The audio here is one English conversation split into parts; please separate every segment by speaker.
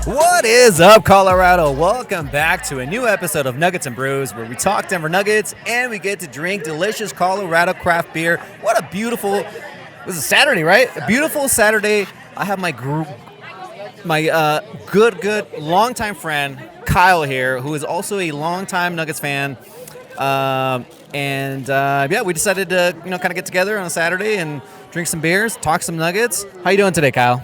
Speaker 1: What is up, Colorado? Welcome back to a new episode of Nuggets and Brews, where we talk Denver Nuggets and we get to drink delicious Colorado craft beer. What a beautiful, this is Saturday, right? A beautiful Saturday. I have my good longtime friend Kyle here, who is also a longtime Nuggets fan. We decided to kind of get together on a Saturday and drink some beers, talk some Nuggets. How you doing today, Kyle?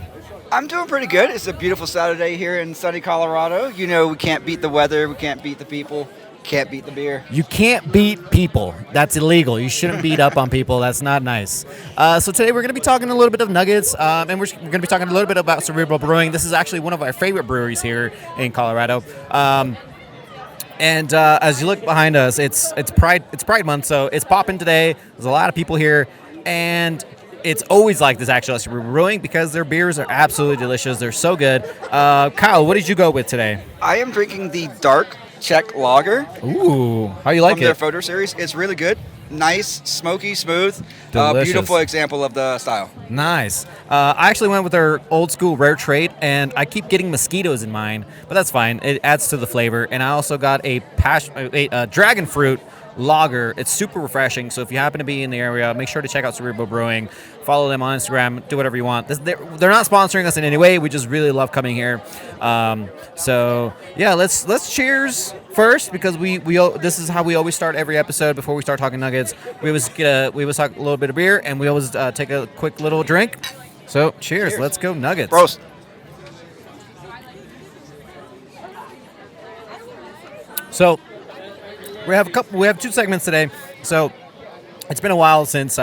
Speaker 2: I'm doing pretty good. It's a beautiful Saturday here in sunny Colorado. You know, we can't beat the weather, we can't beat the people, can't beat the beer.
Speaker 1: You can't beat people. That's illegal. You shouldn't beat up on people. That's not nice. So today we're going to be talking a little bit of Nuggets, and we're going to be talking a little bit about Cerebral Brewing. This is actually one of our favorite breweries here in Colorado. As you look behind us, it's Pride Month, so it's popping today. There's a lot of people here, and it's always like this, actually, Cerebral Brewing, because their beers are absolutely delicious. They're so good. Kyle, what did you go with today?
Speaker 2: I am drinking the Dark Czech Lager.
Speaker 1: Ooh, how you like
Speaker 2: from
Speaker 1: it?
Speaker 2: Their photo series. It's really good. Nice, smoky, smooth. Beautiful example of the style.
Speaker 1: Nice. I actually went with their old school rare trait, and I keep getting mosquitoes in mine, but that's fine. It adds to the flavor. And I also got a dragon fruit lager. It's super refreshing, so if you happen to be in the area, make sure to check out Cerebral Brewing. Follow them on Instagram. Do whatever you want. They're not sponsoring us in any way. We just really love coming here. Let's cheers first, because we this is how we always start every episode before we start talking Nuggets. We always talk a little bit of beer, and we always take a quick little drink. So cheers. Let's go Nuggets.
Speaker 2: Prost.
Speaker 1: So we have two segments today. So it's been a while since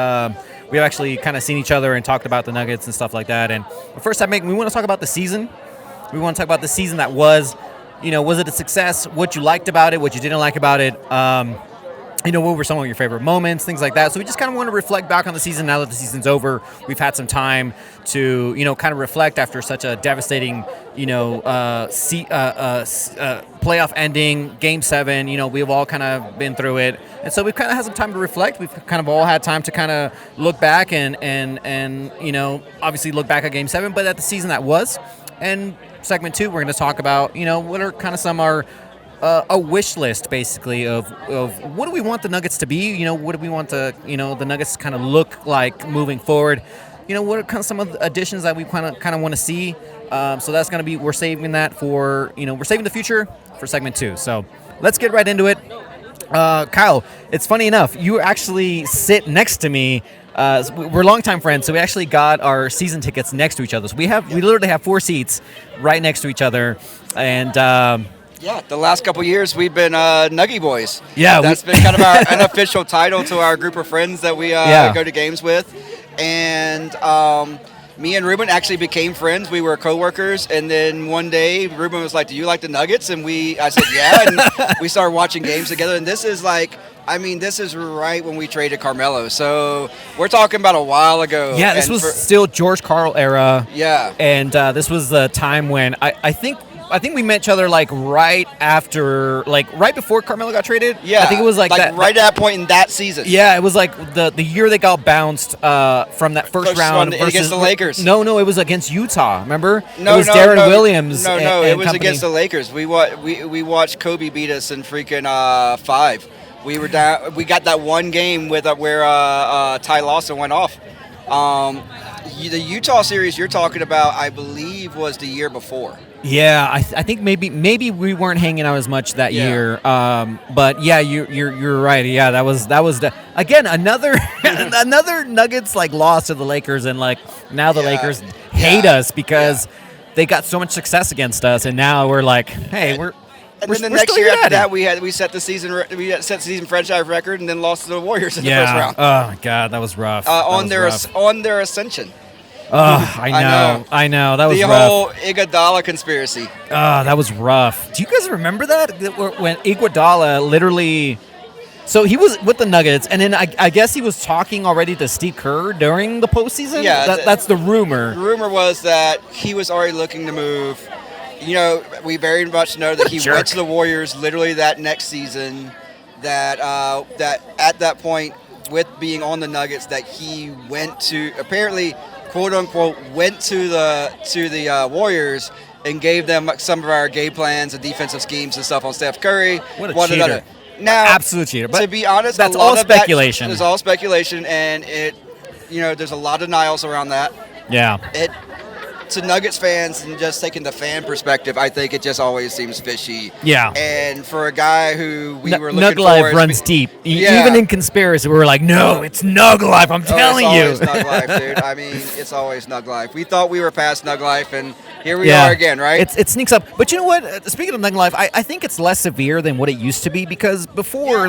Speaker 1: we've actually kind of seen each other and talked about the Nuggets and stuff like that. And the first segment, we want to talk about the season. We want to talk about the season that was. Was it a success? What you liked about it? What you didn't like about it? What were some of your favorite moments? Things like that. So we just kind of want to reflect back on the season now that the season's over. We've had some time to, kind of reflect after such a devastating, playoff ending, Game 7. We've all kind of been through it. And so we've kind of had some time to reflect. We've kind of all had time to kind of look back and obviously look back at Game 7, but at the season that was. And segment 2, we're going to talk about, what are kind of some our a wish list, basically, of what do we want the Nuggets to be? What do we want the Nuggets to kind of look like moving forward? What are kind of some of the additions that we kind of want to see? So that's going to be, we're saving that for, we're saving the future for segment 2. So let's get right into it. Kyle, it's funny enough, you actually sit next to me. We're longtime friends, so we actually got our season tickets next to each other. So we literally have 4 seats right next to each other, and
Speaker 2: the last couple years we've been Nuggy Boys.
Speaker 1: Yeah,
Speaker 2: that's been kind of our unofficial title to our group of friends that we go to games with, and me and Ruben actually became friends. We were co-workers, and then one day Ruben was like, "Do you like the Nuggets?" And I said, "Yeah," and we started watching games together. And this is right when we traded Carmelo. So we're talking about a while ago.
Speaker 1: Yeah, this was still George Karl era.
Speaker 2: Yeah.
Speaker 1: And this was the time when I think we met each other right before Carmelo got traded.
Speaker 2: Yeah.
Speaker 1: I think it was that.
Speaker 2: Right at that point in that season.
Speaker 1: Yeah, it was the year they got bounced from that first round
Speaker 2: against the Lakers.
Speaker 1: No, it was against Utah. Remember?
Speaker 2: No,
Speaker 1: it was Darren Williams.
Speaker 2: It was against the Lakers. We watched Kobe beat us in freaking 5. We were down. We got that one game where Ty Lawson went off. The Utah series you're talking about, I believe, was the year before.
Speaker 1: Yeah, I think maybe we weren't hanging out as much that year. But yeah, you're right. Yeah, that was again another another Nuggets loss to the Lakers, and now the Lakers hate us because they got so much success against us, and now we're hey, we're.
Speaker 2: And then the next year after that, we set the season franchise record, and then lost to the Warriors in the first round.
Speaker 1: Oh my God, that was rough.
Speaker 2: On their ascension.
Speaker 1: I know. That was
Speaker 2: the
Speaker 1: rough.
Speaker 2: whole Iguodala conspiracy.
Speaker 1: That was rough. Do you guys remember that? When Iguodala literally... So he was with the Nuggets, and then I guess he was talking already to Steve Kerr during the postseason?
Speaker 2: Yeah.
Speaker 1: That's the rumor.
Speaker 2: The rumor was that he was already looking to move. We very much know that he went to the Warriors literally that next season, that at that point, with being on the Nuggets, that he went to, apparently, quote unquote, went to the Warriors and gave them some of our game plans and defensive schemes and stuff on Steph Curry.
Speaker 1: What a cheater.
Speaker 2: Now,
Speaker 1: absolute cheater. But
Speaker 2: to be honest,
Speaker 1: that's all speculation.
Speaker 2: It's all speculation, and there's a lot of denials around that.
Speaker 1: Yeah.
Speaker 2: To Nuggets fans and just taking the fan perspective, I think it just always seems fishy.
Speaker 1: Yeah.
Speaker 2: And for a guy who we were looking
Speaker 1: Nug
Speaker 2: for...
Speaker 1: Life runs deep.
Speaker 2: Yeah.
Speaker 1: Even in conspiracy, we were like, no, it's Nug Life. I'm telling you.
Speaker 2: It's always Nug Life, dude. I mean, it's always Nug Life. We thought we were past Nug Life, and here we are again, right?
Speaker 1: It sneaks up. But you know what? Speaking of Nug Life, I think it's less severe than what it used to be because before,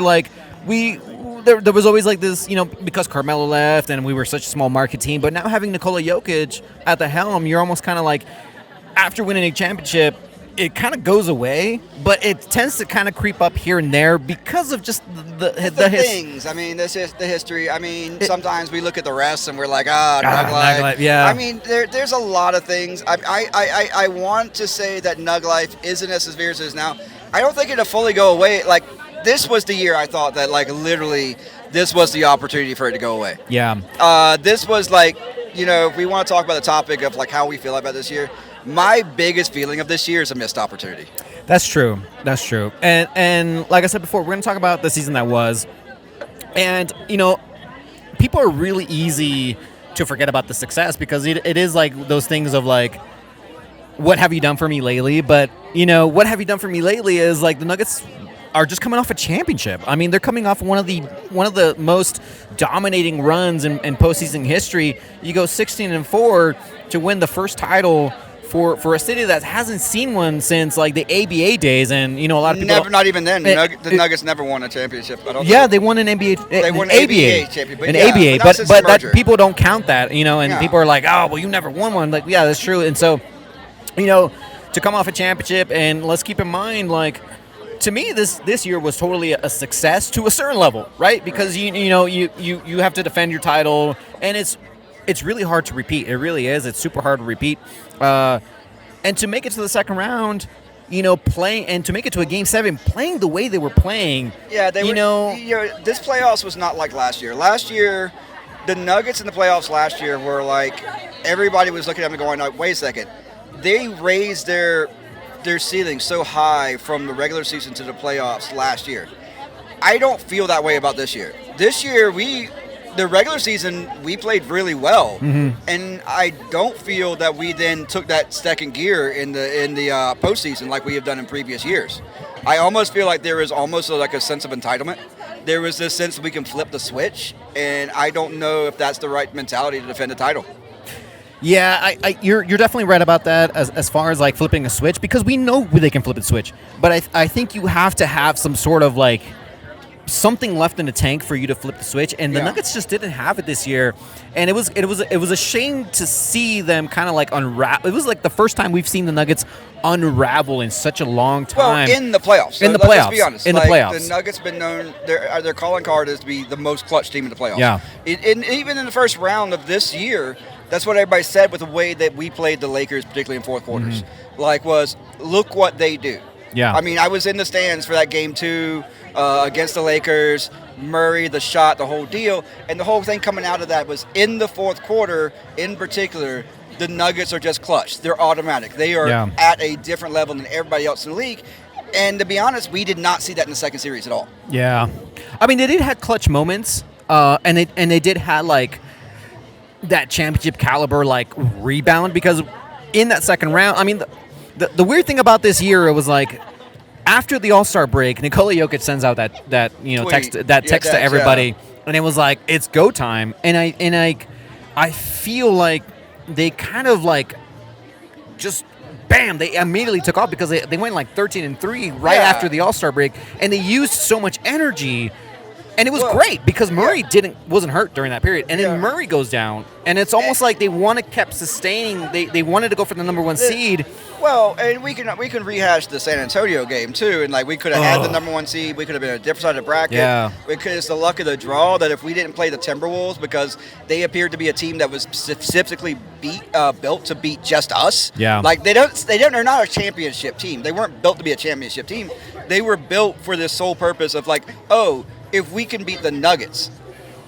Speaker 1: there was always like this, because Carmelo left and we were such a small market team. But now having Nikola Jokic at the helm, you're almost kind of like, after winning a championship, it kind of goes away, but it tends to kind of creep up here and there because of just the
Speaker 2: things. I mean, this is the history. I mean, sometimes we look at the refs and we're like, Nug Life.
Speaker 1: Yeah.
Speaker 2: I mean, there's a lot of things. I want to say that Nug Life isn't as severe as it is now. I don't think it'll fully go away. Like, this was the year I thought that, like, literally, this was the opportunity for it to go away.
Speaker 1: Yeah.
Speaker 2: This was like, if we want to talk about the topic of like how we feel about this year, my biggest feeling of this year is a missed opportunity.
Speaker 1: That's true. And like I said before, we're going to talk about the season that was. And, people are really easy to forget about the success because it is like those things of like, what have you done for me lately? But, what have you done for me lately is like the Nuggets are just coming off a championship. I mean, they're coming off one of the most dominating runs in postseason history. You go 16-4 to win the first title for a city that hasn't seen one since like the ABA days, and a lot of people
Speaker 2: not even then. The Nuggets never won a championship. I don't
Speaker 1: think. They won an NBA.
Speaker 2: They won an ABA championship,
Speaker 1: but that people don't count that, and people are like, oh, well, you never won one. Like, yeah, that's true. And so, to come off a championship, and let's keep in mind, like, to me, this year was totally a success to a certain level, right? Because you have to defend your title, and it's really hard to repeat. It really is. It's super hard to repeat. And to make it to the second round, playing, and to make it to a Game 7, playing the way they were playing.
Speaker 2: Yeah, this playoffs was not like last year. Last year, the Nuggets in the playoffs last year were like, everybody was looking at them and going, wait a second. They raised their ceiling so high from the regular season to the playoffs last year. I don't feel that way about this year. This year, the regular season, we played really well, and I don't feel that we then took that second gear in the postseason like we have done in previous years. I almost feel like there is almost like a sense of entitlement. There was this sense that we can flip the switch, and I don't know if that's the right mentality to defend the title.
Speaker 1: Yeah, you're definitely right about that as far as like flipping a switch, because we know they can flip a switch, but I think you have to have some sort of like something left in the tank for you to flip the switch, and the Nuggets just didn't have it this year, and it was a shame to see them kind of like unravel. It was like the first time we've seen the Nuggets unravel in such a long time.
Speaker 2: Well, in the playoffs. Let's be honest.
Speaker 1: In the playoffs.
Speaker 2: The Nuggets been known, their calling card is to be the most clutch team in the playoffs.
Speaker 1: Yeah.
Speaker 2: Even in the first round of this year, that's what everybody said with the way that we played the Lakers, particularly in fourth quarters. Look what they do.
Speaker 1: Yeah.
Speaker 2: I mean, I was in the stands for that game 2 against the Lakers, Murray, the shot, the whole deal. And the whole thing coming out of that was in the fourth quarter, in particular, the Nuggets are just clutch. They're automatic. They are at a different level than everybody else in the league. And to be honest, we did not see that in the second series at all.
Speaker 1: Yeah. I mean, they did have clutch moments, and they did have, like, that championship caliber, like, rebound, because in that second round, I mean, the weird thing about this year, it was like, after the All-Star break, Nikola Jokic sends out that text to everybody, and it was like, it's go time. And I feel like they kind of like just bam, they immediately took off because they went like 13-3 right after the All-Star break, and they used so much energy. And it was great because Murray wasn't hurt during that period. And then Murray goes down. And it's almost like they kept sustaining. They wanted to go for the number 1 seed.
Speaker 2: Well, and we can rehash the San Antonio game too. And like we could have had the number 1 seed. We could have been a different side of the bracket.
Speaker 1: Yeah.
Speaker 2: Because it's the luck of the draw that if we didn't play the Timberwolves, because they appeared to be a team that was specifically built to beat just us.
Speaker 1: Yeah.
Speaker 2: Like they're not a championship team. They weren't built to be a championship team. They were built for this sole purpose of like, if we can beat the Nuggets.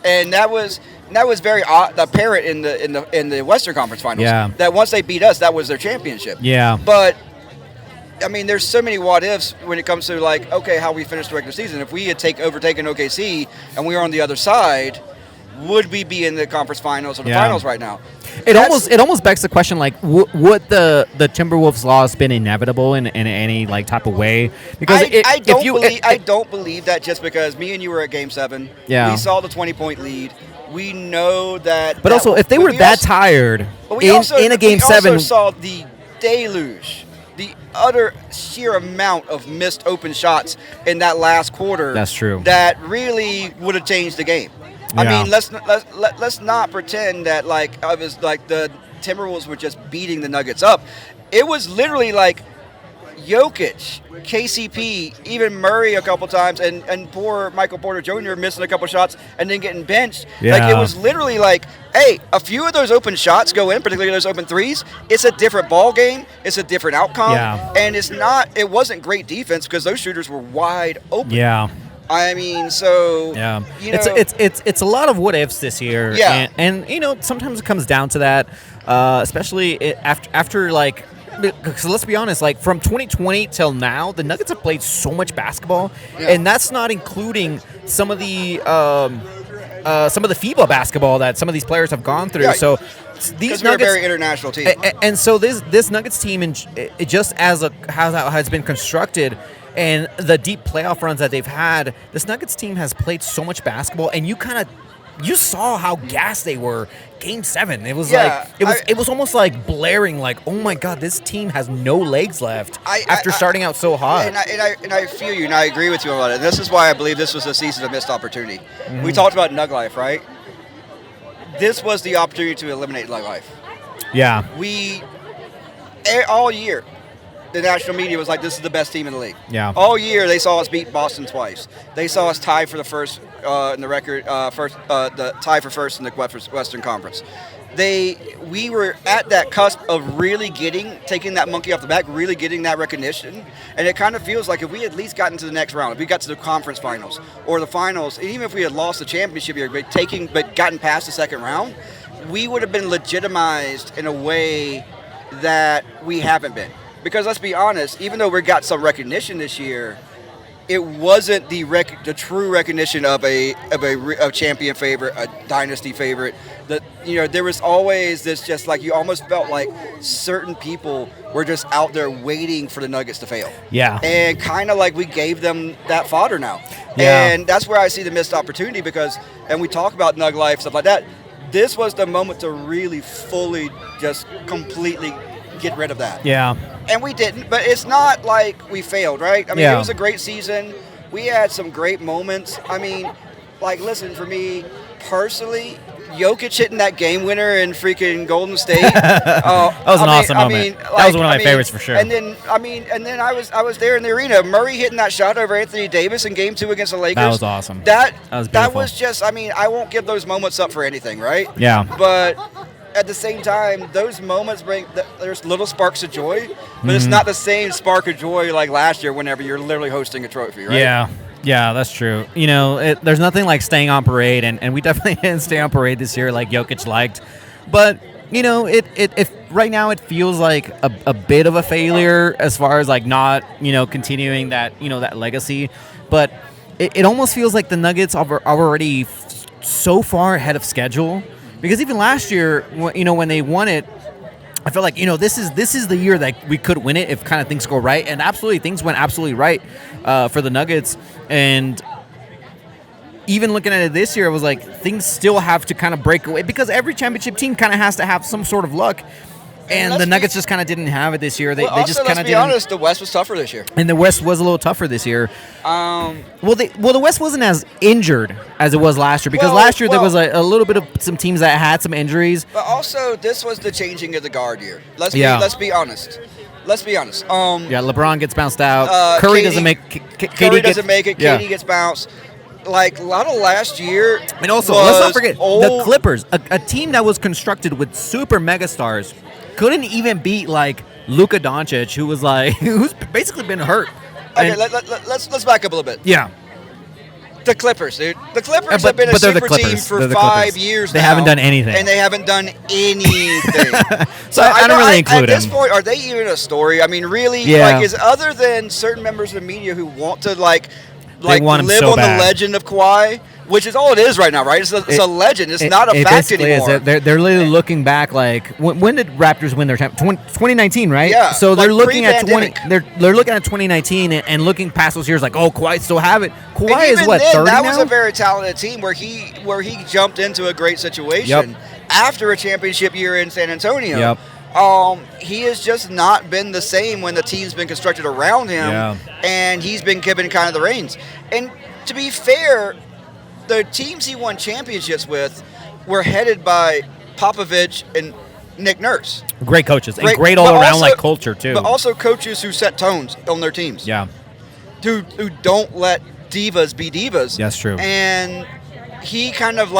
Speaker 2: And that was, that was very apparent in the Western Conference Finals.
Speaker 1: Yeah.
Speaker 2: That once they beat us, that was their championship.
Speaker 1: Yeah.
Speaker 2: But I mean, there's so many what ifs when it comes to like, okay, how we finished the regular season. If we had overtaken OKC and we were on the other side, would we be in the conference finals or the finals right now?
Speaker 1: It almost begs the question, like, would the Timberwolves loss been inevitable in any like type of way? Because
Speaker 2: I don't believe that, just because me and you were at Game 7.
Speaker 1: Yeah.
Speaker 2: We saw the 20-point lead. We know that.
Speaker 1: But also, if they were that tired in a Game 7,
Speaker 2: we also saw the deluge, the utter sheer amount of missed open shots in that last quarter.
Speaker 1: That's true.
Speaker 2: That really would have changed the game.
Speaker 1: Yeah.
Speaker 2: I mean, let's not pretend that like it was like the Timberwolves were just beating the Nuggets up. It was literally like Jokic, KCP, even Murray a couple times, and poor Michael Porter Jr. missing a couple shots and then getting benched.
Speaker 1: Yeah.
Speaker 2: Like, it was literally like, hey, a few of those open shots go in, particularly those open threes. It's a different ball game. It's a different outcome.
Speaker 1: Yeah.
Speaker 2: And it wasn't great defense because those shooters were wide open.
Speaker 1: Yeah.
Speaker 2: I mean, so
Speaker 1: it's a lot of what ifs this year.
Speaker 2: Yeah.
Speaker 1: And sometimes it comes down to that, especially after like. Because let's be honest, like from 2020 till now, the Nuggets have played so much basketball, and that's not including some of the FIBA basketball that some of these players have gone through.
Speaker 2: Yeah.
Speaker 1: So these Nuggets,
Speaker 2: we're a very international team,
Speaker 1: and so this Nuggets team, it just as how that has been constructed, and the deep playoff runs that they've had, this Nuggets team has played so much basketball, and you saw how gassed they were. Game 7, it was it was almost like blaring, like, oh my God, this team has no legs left after starting out so hot.
Speaker 2: And I feel you, and I agree with you about it. And this is why I believe this was a season of missed opportunity. Mm-hmm. We talked about Nug Life, right? This was the opportunity to eliminate Nug Life.
Speaker 1: Yeah.
Speaker 2: All year, the national media was like, this is the best team in the league.
Speaker 1: Yeah.
Speaker 2: All year, they saw us beat Boston twice. They saw us tie for the first in the record, the tie for first in the Western Conference. We were at that cusp of really taking that monkey off the back, really getting that recognition. And it kind of feels like if we at least gotten to the next round, if we got to the conference finals or the finals, and even if we had lost the championship here, but gotten past the second round, we would have been legitimized in a way that we haven't been. Because let's be honest, even though we got some recognition this year, it wasn't the true recognition of a champion favorite, a dynasty favorite. There was always this, just like, you almost felt like certain people were just out there waiting for the Nuggets to fail.
Speaker 1: Yeah.
Speaker 2: And kind of like we gave them that fodder now.
Speaker 1: Yeah.
Speaker 2: And that's where I see the missed opportunity, and we talk about Nug Life, stuff like that. This was the moment to really fully just completely get rid of that.
Speaker 1: Yeah.
Speaker 2: And we didn't, but it's not like we failed, right? I mean, It was a great season. We had some great moments. I mean, like, listen, for me personally, Jokic hitting that game winner in freaking Golden State.
Speaker 1: That was an awesome moment. That was one of my favorites for sure.
Speaker 2: And then I was there in the arena. Murray hitting that shot over Anthony Davis in Game 2 against the Lakers.
Speaker 1: That was awesome.
Speaker 2: That
Speaker 1: was beautiful.
Speaker 2: That was just, I won't give those moments up for anything, right?
Speaker 1: Yeah.
Speaker 2: But at the same time, those moments there's little sparks of joy, but it's not the same spark of joy like last year whenever you're literally hosting a trophy, right?
Speaker 1: Yeah, that's true. There's nothing like staying on parade, and we definitely didn't stay on parade this year like Jokic liked. But, if right now it feels like a bit of a failure as far as like not, continuing that, that legacy. But it almost feels like the Nuggets are already so far ahead of schedule. Because even last year, when they won it, I felt like, this is the year that we could win it if kind of things go right. And absolutely, things went absolutely right for the Nuggets. And even looking at it this year, it was like things still have to kind of break away. Because every championship team kind of has to have some sort of luck. And the Nuggets just kind of didn't have it this year. They just kind of didn't.
Speaker 2: Let's be honest, the West was tougher this year.
Speaker 1: And the West was a little tougher this year. The West wasn't as injured as it was last year, because last year there was a little bit of some teams that had some injuries.
Speaker 2: But also, this was the changing of the guard year. Let's be honest.
Speaker 1: LeBron gets bounced out. Curry doesn't make.
Speaker 2: Curry doesn't make it. KD gets bounced. Like, a lot of last year.
Speaker 1: And also, let's not forget the Clippers, a team that was constructed with super megastars. Couldn't even beat like Luka Doncic, who's basically been hurt.
Speaker 2: Okay, let's back up a little bit.
Speaker 1: Yeah.
Speaker 2: The Clippers, dude. The Clippers have been a super team for 5 years now.
Speaker 1: They haven't done anything.
Speaker 2: And they haven't done anything.
Speaker 1: So I don't really include them.
Speaker 2: At this point, are they even a story? I mean, really?
Speaker 1: Yeah.
Speaker 2: Like, is other than certain members of the media who want to, like
Speaker 1: live
Speaker 2: on
Speaker 1: so
Speaker 2: the legend of Kawhi, which is all it is right now, right? It's a legend. It's not a fact anymore.
Speaker 1: They're literally looking back, like, when did Raptors win their championship? 2019, right?
Speaker 2: Yeah.
Speaker 1: So they're looking at they're looking at 2019 and looking past those years, like, oh, Kawhi still have it. Kawhi is what, 30
Speaker 2: that
Speaker 1: now?
Speaker 2: was a very talented team where he jumped into a great situation after a championship year in San Antonio.
Speaker 1: Yep.
Speaker 2: He has just not been the same when the team's been constructed around him, and he's been given kind of the reins. And to be fair, the teams he won championships with were headed by Popovich and Nick Nurse.
Speaker 1: Great coaches. And great all-around culture, too.
Speaker 2: But also coaches who set tones on their teams.
Speaker 1: Yeah.
Speaker 2: Who don't let divas be divas.
Speaker 1: That's true.
Speaker 2: And he kind of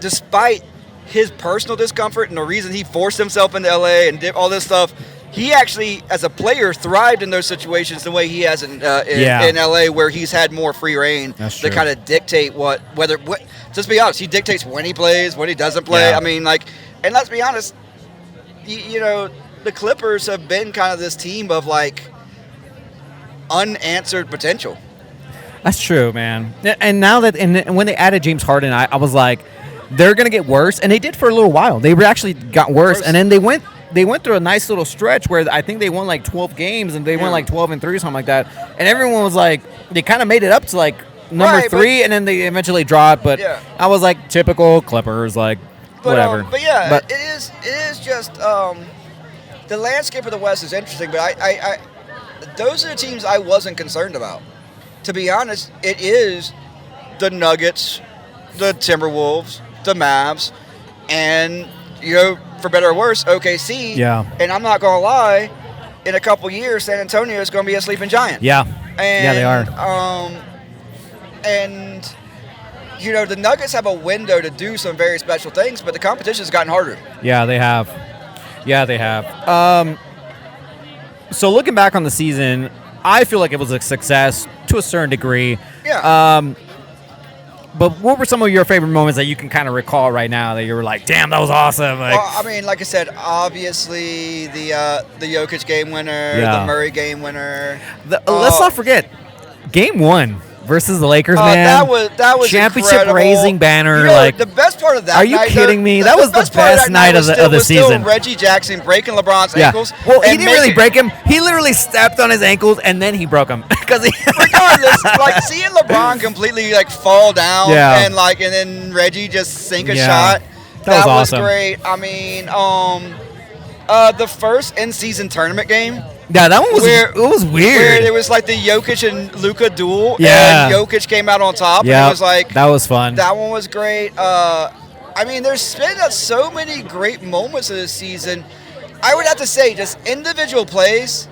Speaker 2: despite his personal discomfort and the reason he forced himself into LA and did all this stuff, he actually, as a player, thrived in those situations the way he has in LA, where he's had more free reign to kind of dictate just be honest, he dictates when he plays, when he doesn't play.
Speaker 1: Yeah.
Speaker 2: I mean, and let's be honest, the Clippers have been kind of this team of unanswered potential. That's
Speaker 1: true, man. And now and when they added James Harden, I was like, they're going to get worse, and they did for a little while. They actually got worse, and then they went through a nice little stretch where I think they won 12 games, and they won 12-3 or something like that. And everyone was like, they kind of made it up to number 3, and then they eventually dropped. But I was like, typical Clippers, whatever.
Speaker 2: It is just the landscape of the West is interesting. But I those are the teams I wasn't concerned about. To be honest, it is the Nuggets, the Timberwolves, the Mavs, and for better or worse, OKC.
Speaker 1: Yeah.
Speaker 2: And I'm not gonna lie, in a couple years, San Antonio is gonna be a sleeping giant.
Speaker 1: Yeah.
Speaker 2: And,
Speaker 1: they are.
Speaker 2: The Nuggets have a window to do some very special things, but the competition has gotten harder.
Speaker 1: Yeah, they have. So looking back on the season, I feel like it was a success to a certain degree.
Speaker 2: Yeah.
Speaker 1: But what were some of your favorite moments that you can kind of recall right now that you were like, damn, that was awesome?
Speaker 2: Well, I mean, like I said, obviously the Jokic game winner, the Murray game winner.
Speaker 1: Let's not forget, Game 1 versus the Lakers, man.
Speaker 2: That was
Speaker 1: championship
Speaker 2: incredible.
Speaker 1: Raising banner.
Speaker 2: The best part of that.
Speaker 1: Are you kidding me? That was the best night of the season.
Speaker 2: Reggie Jackson breaking LeBron's ankles.
Speaker 1: Well, he didn't really break him. He literally stepped on his ankles and then he broke them
Speaker 2: regardless, seeing LeBron completely fall down and then Reggie just sink a shot. That was
Speaker 1: awesome.
Speaker 2: Great. I mean, the first in-season tournament game.
Speaker 1: Yeah, that one was weird.
Speaker 2: Where it was the Jokic and Luka duel,
Speaker 1: and
Speaker 2: Jokic came out on top.
Speaker 1: Yeah,
Speaker 2: and it was
Speaker 1: that was fun.
Speaker 2: That one was great. I mean, there's been so many great moments of this season. I would have to say, just individual plays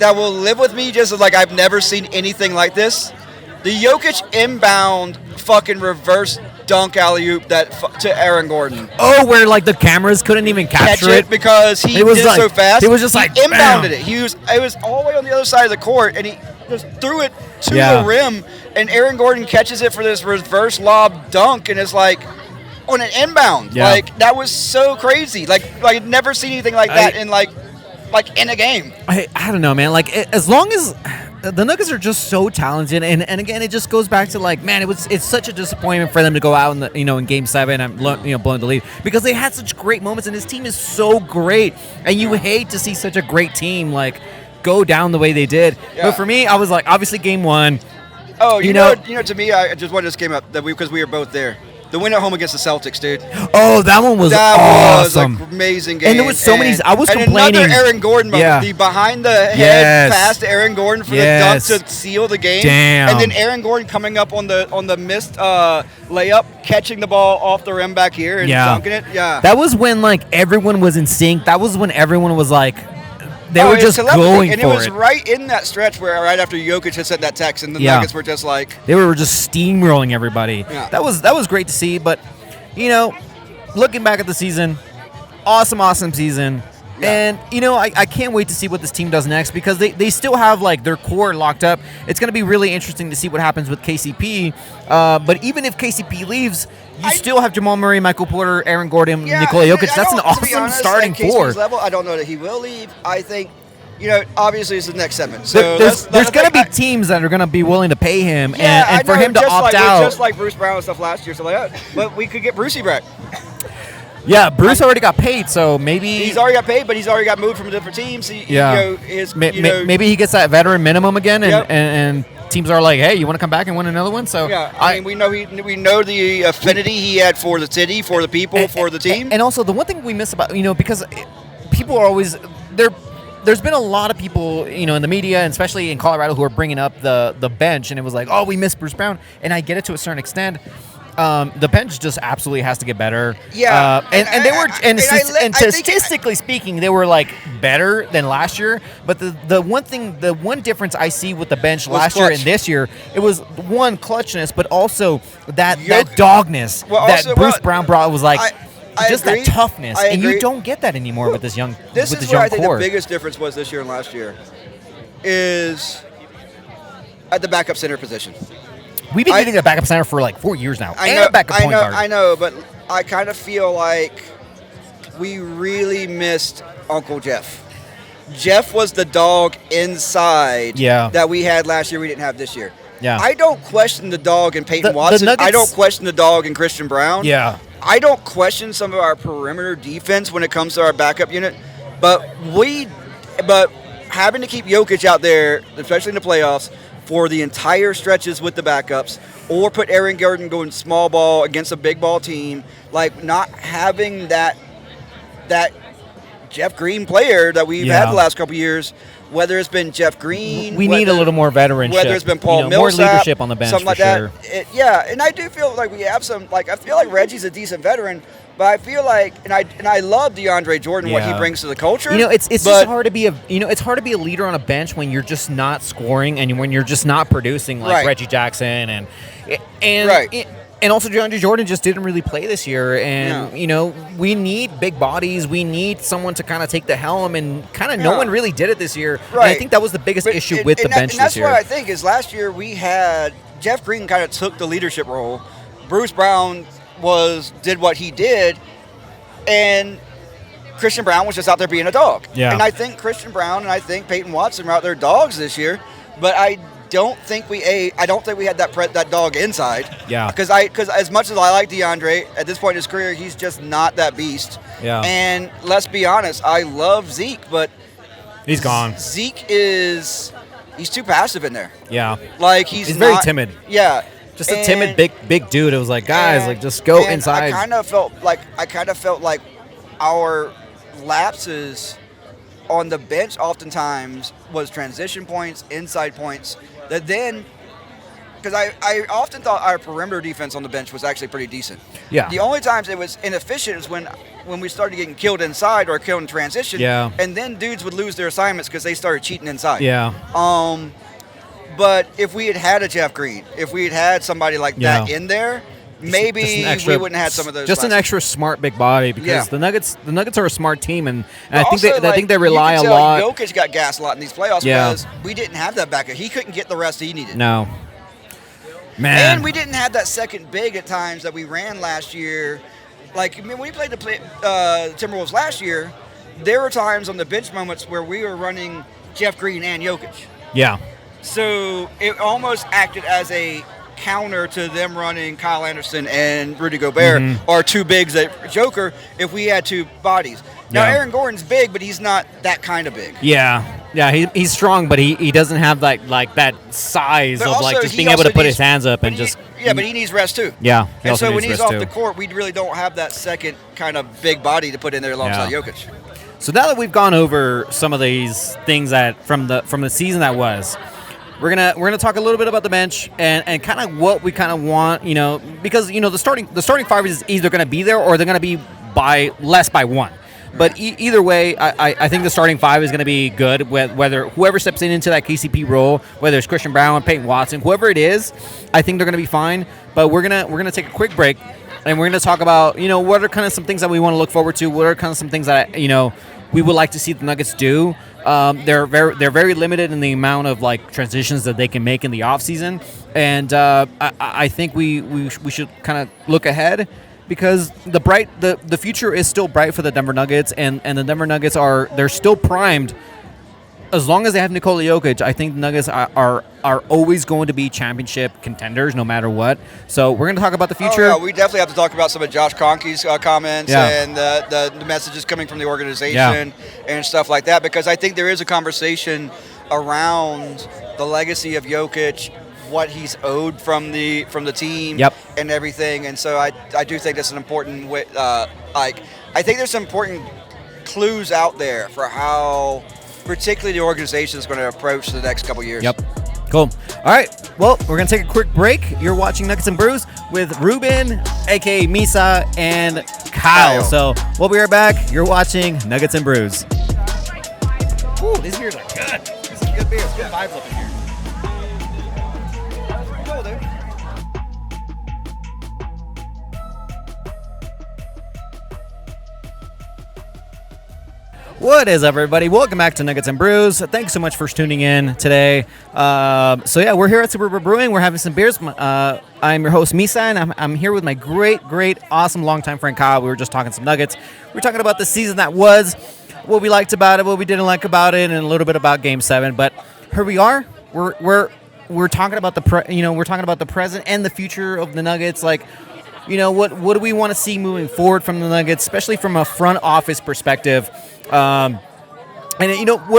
Speaker 2: that will live with me, just I've never seen anything like this. The Jokic inbound fucking reverse dunk alley-oop to Aaron Gordon.
Speaker 1: Oh, where the cameras couldn't even capture it
Speaker 2: because he did it so fast.
Speaker 1: It was just
Speaker 2: inbounded it. It was all the way on the other side of the court, and he just threw it to the rim, and Aaron Gordon catches it for this reverse lob dunk, and it's on an inbound.
Speaker 1: Yeah.
Speaker 2: That was so crazy. I'd never seen anything like that in in a game.
Speaker 1: I don't know, man. As long as the Nuggets are just so talented, and again, it just goes back to man, it's such a disappointment for them to go out in the in Game 7 and blowing the lead because they had such great moments, and this team is so great, and you hate to see such a great team go down the way they did.
Speaker 2: Yeah.
Speaker 1: But for me, I was obviously Game 1.
Speaker 2: Oh, you know, to me, I just wanted this game up because we were both there. The win at home against the Celtics, dude.
Speaker 1: Oh, that one was awesome.
Speaker 2: Was an amazing game.
Speaker 1: And there was so many. I was complaining.
Speaker 2: And another Aaron Gordon moment. The behind-the-head pass to Aaron Gordon for the dunk to seal the game.
Speaker 1: Damn.
Speaker 2: And then Aaron Gordon coming up on the missed layup, catching the ball off the rim back here and dunking it. Yeah.
Speaker 1: That was when everyone was in sync. That was when everyone was they were just going for it.
Speaker 2: And it was right in that stretch where right after Jokic had sent that text, and the Nuggets were just
Speaker 1: they were just steamrolling everybody.
Speaker 2: Yeah.
Speaker 1: That was great to see. But looking back at the season, awesome season. And, I can't wait to see what this team does next because they still have, like, their core locked up. It's going to be really interesting to see what happens with KCP. But even if KCP leaves, you still have Jamal Murray, Michael Porter, Aaron Gordon, Nikola Jokic. That's an awesome starting four.
Speaker 2: Level, I don't know that he will leave. I think, obviously it's the next segment. So
Speaker 1: there's going to be teams that are going to be willing to pay him and for him to opt out.
Speaker 2: Just like Bruce Brown and stuff last year. So but we could get Brucey back.
Speaker 1: Yeah, Bruce already got paid, so maybe
Speaker 2: he's already got paid, but he's already got moved from a different team. So
Speaker 1: maybe he gets that veteran minimum again, and teams are like, hey, you want to come back and win another one? So
Speaker 2: I mean, we know the affinity he had for the city, for the people, for the team,
Speaker 1: and also the one thing we miss about because people are always there. There's been a lot of people, in the media, and especially in Colorado, who are bringing up the bench, and it was like, oh, we miss Bruce Brown, and I get it to a certain extent. The bench just absolutely has to get better.
Speaker 2: Yeah,
Speaker 1: and statistically speaking, they were like better than last year. But the one difference I see with the bench last year and this year, it was one clutchness, but also that dogness that Bruce Brown brought was like. Just
Speaker 2: agree.
Speaker 1: That toughness, and you don't get that anymore with this young.
Speaker 2: This
Speaker 1: with
Speaker 2: is
Speaker 1: this
Speaker 2: where
Speaker 1: young
Speaker 2: I think
Speaker 1: core.
Speaker 2: the biggest difference was this year and last year is at the backup center position.
Speaker 1: We've been needing a backup center for like 4 years now.
Speaker 2: I know, but I kind of feel like we really missed Uncle Jeff. Jeff was the dog inside that we had last year we didn't have this year.
Speaker 1: Yeah.
Speaker 2: I don't question the dog in Peyton Watson. I don't question the dog in Christian Brown.
Speaker 1: Yeah.
Speaker 2: I don't question some of our perimeter defense when it comes to our backup unit, but having to keep Jokic out there, especially in the playoffs, for the entire stretches with the backups, or put Aaron Gordon going small ball against a big ball team, like not having that Jeff Green player that we've had the last couple of years, whether it's been Jeff Green.
Speaker 1: We need a little more veteranship.
Speaker 2: Whether it's been Paul Millsap.
Speaker 1: More leadership on the bench,
Speaker 2: something like
Speaker 1: sure.
Speaker 2: that. And I do feel like we have some, I feel like Reggie's a decent veteran, but I feel like, and I love DeAndre Jordan, what he brings to the culture.
Speaker 1: It's just hard to be it's hard to be a leader on a bench when you're just not scoring and when you're just not producing like Reggie Jackson and and also DeAndre Jordan just didn't really play this year, and we need big bodies. We need someone to kind of take the helm, and kind of no one really did it this year. Right. And I think that was the biggest issue with the bench this year.
Speaker 2: That's what I think is last year we had Jeff Green kind of took the leadership role. Bruce Brown did what he did, and Christian Brown was just out there being a dog.
Speaker 1: Yeah.
Speaker 2: And I think Christian Brown and I think Peyton Watson were out there dogs this year, but I don't think we had that dog inside.
Speaker 1: Yeah.
Speaker 2: Because as much as I like DeAndre, at this point in his career, he's just not that beast.
Speaker 1: Yeah.
Speaker 2: And let's be honest, I love Zeke, but
Speaker 1: he's gone.
Speaker 2: Zeke he's too passive in there.
Speaker 1: Yeah.
Speaker 2: Like
Speaker 1: he's very timid.
Speaker 2: Yeah.
Speaker 1: Just a timid big dude. It was like, guys, just go inside.
Speaker 2: I kind of felt like our lapses on the bench oftentimes was transition points, inside points, that then, because I often thought our perimeter defense on the bench was actually pretty decent.
Speaker 1: Yeah.
Speaker 2: The only times it was inefficient is when we started getting killed inside or killed in transition.
Speaker 1: Yeah.
Speaker 2: And then dudes would lose their assignments because they started cheating inside.
Speaker 1: Yeah.
Speaker 2: But if we had a Jeff Green, if we had somebody like that in there, maybe we wouldn't have had some of those.
Speaker 1: Just an extra smart big body because the Nuggets are a smart team, and I think they rely a lot.
Speaker 2: Jokic got gassed a lot in these playoffs because we didn't have that backup. He couldn't get the rest he needed.
Speaker 1: No. Man.
Speaker 2: And we didn't have that second big at times that we ran last year. Like, I mean, when we played the Timberwolves last year, there were times on the bench moments where we were running Jeff Green and Jokic.
Speaker 1: Yeah.
Speaker 2: So it almost acted as a counter to them running Kyle Anderson and Rudy Gobert, or two bigs at Joker if we had two bodies. Now, Aaron Gordon's big, but he's not that kind of big.
Speaker 1: Yeah, he's strong, but he doesn't have that size of just being able to put his hands up and just.
Speaker 2: Yeah, but he needs rest too.
Speaker 1: Yeah,
Speaker 2: and so when he's off the court, we really don't have that second kind of big body to put in there alongside Jokic.
Speaker 1: So now that we've gone over some of these things that from the season that was, we're gonna talk a little bit about the bench and kind of what we kind of want, because the starting five is either gonna be there or they're gonna be less by one. But either way, I think the starting five is going to be good. Whether whoever steps into that KCP role, whether it's Christian Brown, Peyton Watson, whoever it is, I think they're going to be fine. But we're gonna take a quick break, and we're going to talk about what are kind of some things that we want to look forward to. What are kind of some things that we would like to see the Nuggets do. They're very limited in the amount of like transitions that they can make in the offseason. And I think we should kind of look ahead, because the future is still bright for the Denver Nuggets, and the Denver Nuggets they're still primed. As long as they have Nikola Jokic, I think the Nuggets are always going to be championship contenders no matter what. So we're going to talk about the future.
Speaker 2: Oh, yeah, we definitely have to talk about some of Josh Kroenke's comments and the messages coming from the organization and stuff like that, because I think there is a conversation around the legacy of Jokic, what he's owed from the team and everything. And so I do think that's an important I think there's some important clues out there for how particularly the organization is going to approach the next couple years.
Speaker 1: Yep. Cool. All right. Well, we're going to take a quick break. You're watching Nuggets and Brews with Ruben, a.k.a. Misa, and Kyle. So we'll be right back. You're watching Nuggets and Brews. Ooh, these beers are good. This is good beers. Good vibes up in here. What is up, everybody? Welcome back to Nuggets and Brews. Thanks so much for tuning in today. We're here at Cerebral Brewing. We're having some beers. I'm your host, Misa, and I'm here with my great, awesome, longtime friend, Kyle. We were just talking some Nuggets. We were talking about the season that was, what we liked about it, what we didn't like about it, and a little bit about Game 7. But here we are. We're talking about the present and the future of the Nuggets. Like, what do we want to see moving forward from the Nuggets, especially from a front office perspective? What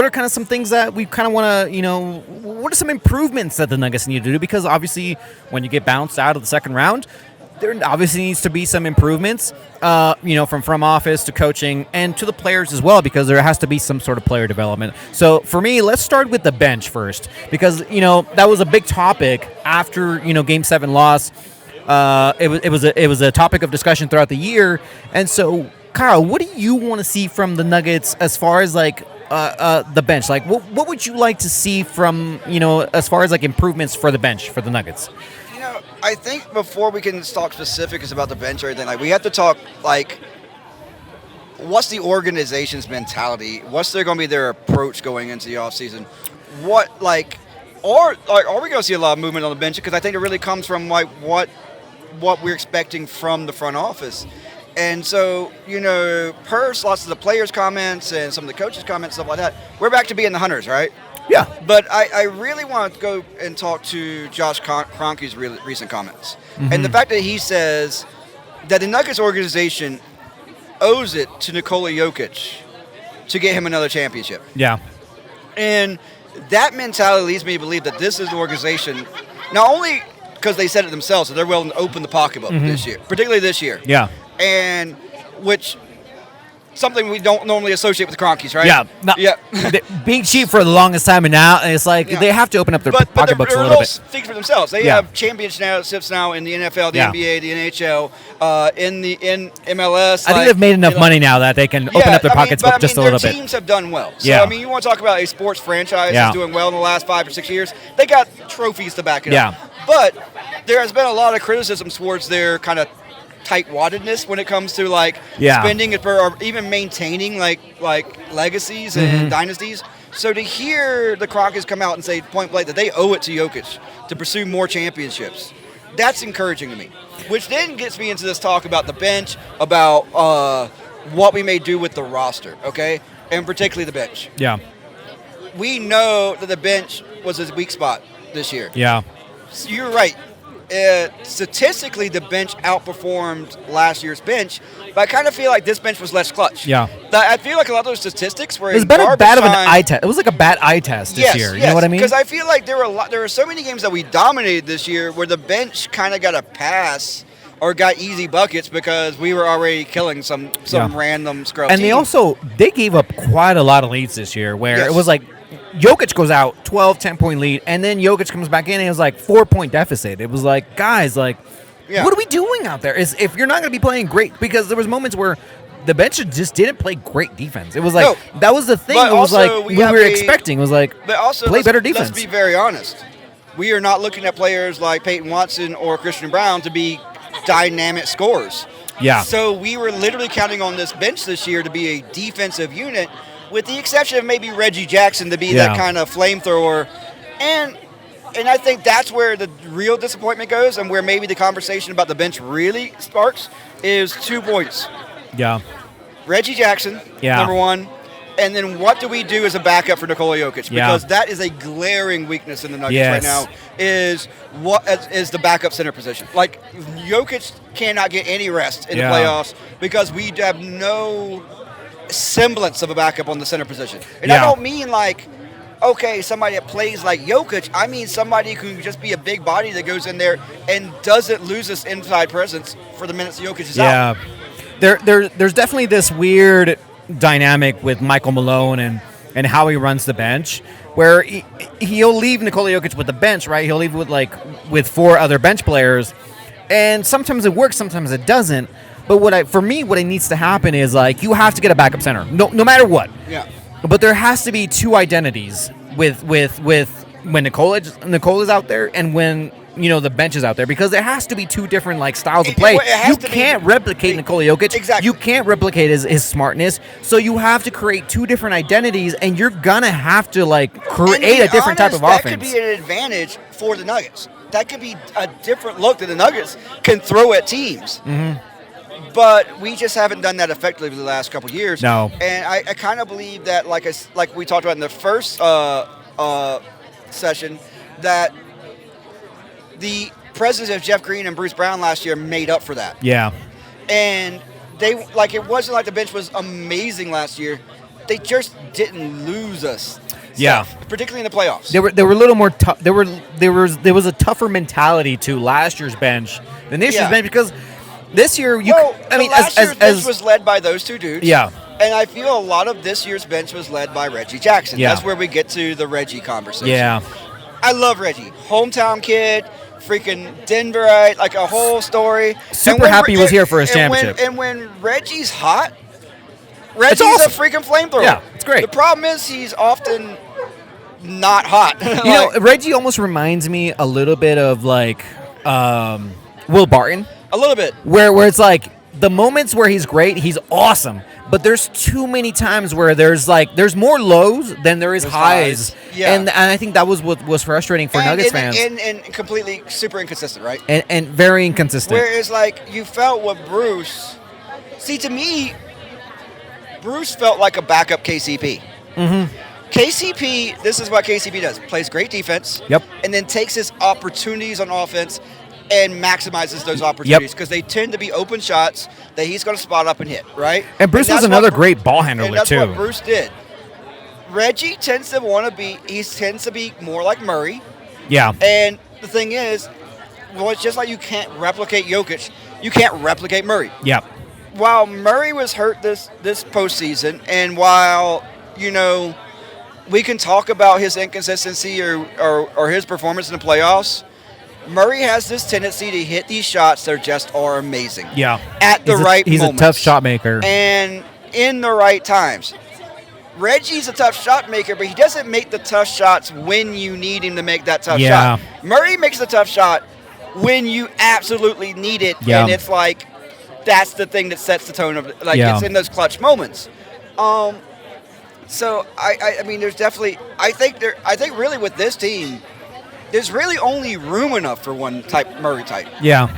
Speaker 1: are kind of some things that we kind of want to, what are some improvements that the Nuggets need to do? Because obviously when you get bounced out of the second round, there obviously needs to be some improvements, from front office to coaching and to the players as well, because there has to be some sort of player development. So for me, let's start with the bench first, because, that was a big topic after, Game 7 loss. It was a topic of discussion throughout the year. And so, Kyle, what do you want to see from the Nuggets as far as like the bench? Like, what would you like to see from as far as like improvements for the bench for the Nuggets?
Speaker 2: I think before we can talk specifics about the bench or anything, like we have to talk like what's the organization's mentality? What's going to be their approach going into the offseason? Are we going to see a lot of movement on the bench? Because I think it really comes from like what we're expecting from the front office. And so, per lots of the players' comments and some of the coaches' comments, stuff like that, we're back to being the hunters, right?
Speaker 1: Yeah.
Speaker 2: But I really want to go and talk to Josh Kroenke's recent comments. Mm-hmm. And the fact that he says that the Nuggets organization owes it to Nikola Jokic to get him another championship.
Speaker 1: Yeah.
Speaker 2: And that mentality leads me to believe that this is an organization, not only because they said it themselves, so they're willing to open the pocketbook this year, particularly this year.
Speaker 1: Yeah.
Speaker 2: And which something we don't normally associate with the Kroenkes, right?
Speaker 1: Yeah. Being cheap for the longest time, and now it's like they have to open up their pocketbooks a little bit.
Speaker 2: Speak for themselves. They have championships now in the NFL, the NBA, the NHL, in MLS.
Speaker 1: I think they've made enough money now that they can open up their pockets just a little bit.
Speaker 2: Their teams have done well. So, you want to talk about a sports franchise that's doing well in the last 5 or 6 years. They got trophies to back it up. But there has been a lot of criticism towards their kind of tight-waddedness when it comes to spending or even maintaining like legacies and dynasties. So to hear the Kroenkes come out and say point blank that they owe it to Jokic to pursue more championships, that's encouraging to me. Which then gets me into this talk about the bench, about what we may do with the roster, okay, and particularly the bench.
Speaker 1: Yeah,
Speaker 2: we know that the bench was a weak spot this year.
Speaker 1: Yeah,
Speaker 2: so you're right. Statistically, the bench outperformed last year's bench, but I kind of feel like this bench was less clutch.
Speaker 1: Yeah,
Speaker 2: I feel like a lot of those statistics were.
Speaker 1: It was bad of an eye test. It was like a bad eye test this year. You know what I mean?
Speaker 2: Because I feel like there were so many games that we dominated this year where the bench kind of got a pass or got easy buckets because we were already killing some random scrub.
Speaker 1: And
Speaker 2: team.
Speaker 1: they gave up quite a lot of leads this year, where it was like Jokic goes out, 12, 10-point lead, and then Jokic comes back in and it was like 4-point deficit. It was like, guys, what are we doing out there? If you're not going to be playing great, because there was moments where the bench just didn't play great defense. It was like, that was the thing. It was like we were expecting. It was like,
Speaker 2: but also,
Speaker 1: play better defense.
Speaker 2: Let's be very honest. We are not looking at players like Peyton Watson or Christian Brown to be dynamic scorers.
Speaker 1: Yeah.
Speaker 2: So we were literally counting on this bench this year to be a defensive unit, with the exception of maybe Reggie Jackson to be that kind of flamethrower. And I think that's where the real disappointment goes, and where maybe the conversation about the bench really sparks, is 2 points.
Speaker 1: Yeah.
Speaker 2: Reggie Jackson, number one. And then what do we do as a backup for Nikola Jokic? Because that is a glaring weakness in the Nuggets right now, is the backup center position. Like, Jokic cannot get any rest in the playoffs because we have no semblance of a backup on the center position. And I don't mean like, okay, somebody that plays like Jokic. I mean somebody who can just be a big body that goes in there and doesn't lose this inside presence for the minutes Jokic is out.
Speaker 1: There's definitely this weird dynamic with Michael Malone and how he runs the bench, where he'll leave Nikola Jokic with the bench, right? He'll leave with 4 other bench players, and sometimes it works, sometimes it doesn't. But what it needs to happen is, like, you have to get a backup center, no matter what.
Speaker 2: Yeah.
Speaker 1: But there has to be 2 identities with when Nicola's out there and when the bench is out there, because there has to be 2 different styles of play. You can't replicate Nikola Jokic.
Speaker 2: Exactly.
Speaker 1: You can't replicate his smartness. So you have to create 2 different identities, and you're gonna have to create a different type of offense.
Speaker 2: That could be an advantage for the Nuggets. That could be a different look that the Nuggets can throw at teams.
Speaker 1: Mm-hmm.
Speaker 2: But we just haven't done that effectively for the last couple of years.
Speaker 1: No.
Speaker 2: And I kind of believe that, like we talked about in the first session, that the presence of Jeff Green and Bruce Brown last year made up for that.
Speaker 1: Yeah.
Speaker 2: And it wasn't like the bench was amazing last year. They just didn't lose us. Particularly in the playoffs.
Speaker 1: They were a little more tough. There was a tougher mentality to last year's bench than this year's bench, because this year
Speaker 2: last year's bench was led by those 2 dudes.
Speaker 1: Yeah.
Speaker 2: And I feel a lot of this year's bench was led by Reggie Jackson.
Speaker 1: Yeah.
Speaker 2: That's where we get to the Reggie conversation.
Speaker 1: Yeah.
Speaker 2: I love Reggie. Hometown kid, freaking Denverite, like a whole story.
Speaker 1: Super happy he was here for his championship.
Speaker 2: And when Reggie's hot, Reggie's a freaking flamethrower.
Speaker 1: Yeah, it's great.
Speaker 2: The problem is he's often not hot.
Speaker 1: Reggie almost reminds me a little bit of Will Barton.
Speaker 2: A little bit.
Speaker 1: Where it's like, the moments where he's great, he's awesome. But there's too many times where there's more lows than there is highs.
Speaker 2: Yeah.
Speaker 1: And I think that was what was frustrating for Nuggets fans.
Speaker 2: And completely super inconsistent, right?
Speaker 1: And very inconsistent.
Speaker 2: Whereas, you felt with Bruce. See, to me, Bruce felt like a backup KCP.
Speaker 1: Mm-hmm.
Speaker 2: KCP, this is what KCP does. Plays great defense.
Speaker 1: Yep.
Speaker 2: And then takes his opportunities on offense and maximizes those opportunities, because they tend to be open shots that he's going to spot up and hit, right?
Speaker 1: And Bruce was another great ball handler,
Speaker 2: and that's
Speaker 1: too.
Speaker 2: what Bruce did. Reggie tends to be more like Murray.
Speaker 1: Yeah.
Speaker 2: And the thing is, it's just like you can't replicate Jokic, you can't replicate Murray.
Speaker 1: Yep.
Speaker 2: While Murray was hurt this postseason, and while, we can talk about his inconsistency or his performance in the playoffs, Murray has this tendency to hit these shots that are amazing.
Speaker 1: Yeah.
Speaker 2: At the right moments.
Speaker 1: He's a tough shot maker.
Speaker 2: And in the right times. Reggie's a tough shot maker, but he doesn't make the tough shots when you need him to make that tough shot. Murray makes the tough shot when you absolutely need it, and it's like that's the thing that sets the tone of it's in those clutch moments. So I mean, there's definitely I think really with this team, there's really only room enough for one Murray type.
Speaker 1: Yeah.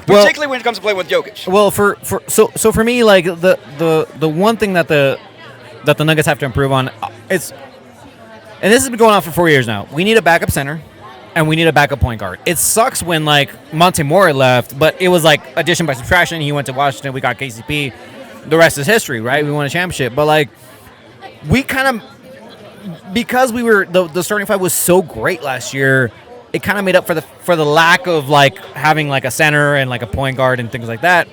Speaker 2: Particularly when it comes to playing with Jokic.
Speaker 1: Well, so for me, the one thing that the Nuggets have to improve on is, and this has been going on for 4 years now, we need a backup center and we need a backup point guard. It sucks when Monte Morris left, but it was addition by subtraction. He went to Washington, we got KCP. The rest is history, right? We won a championship, but we kind of, because we were the starting five was so great last year, it kind of made up for the lack of having a center and a point guard and things like that.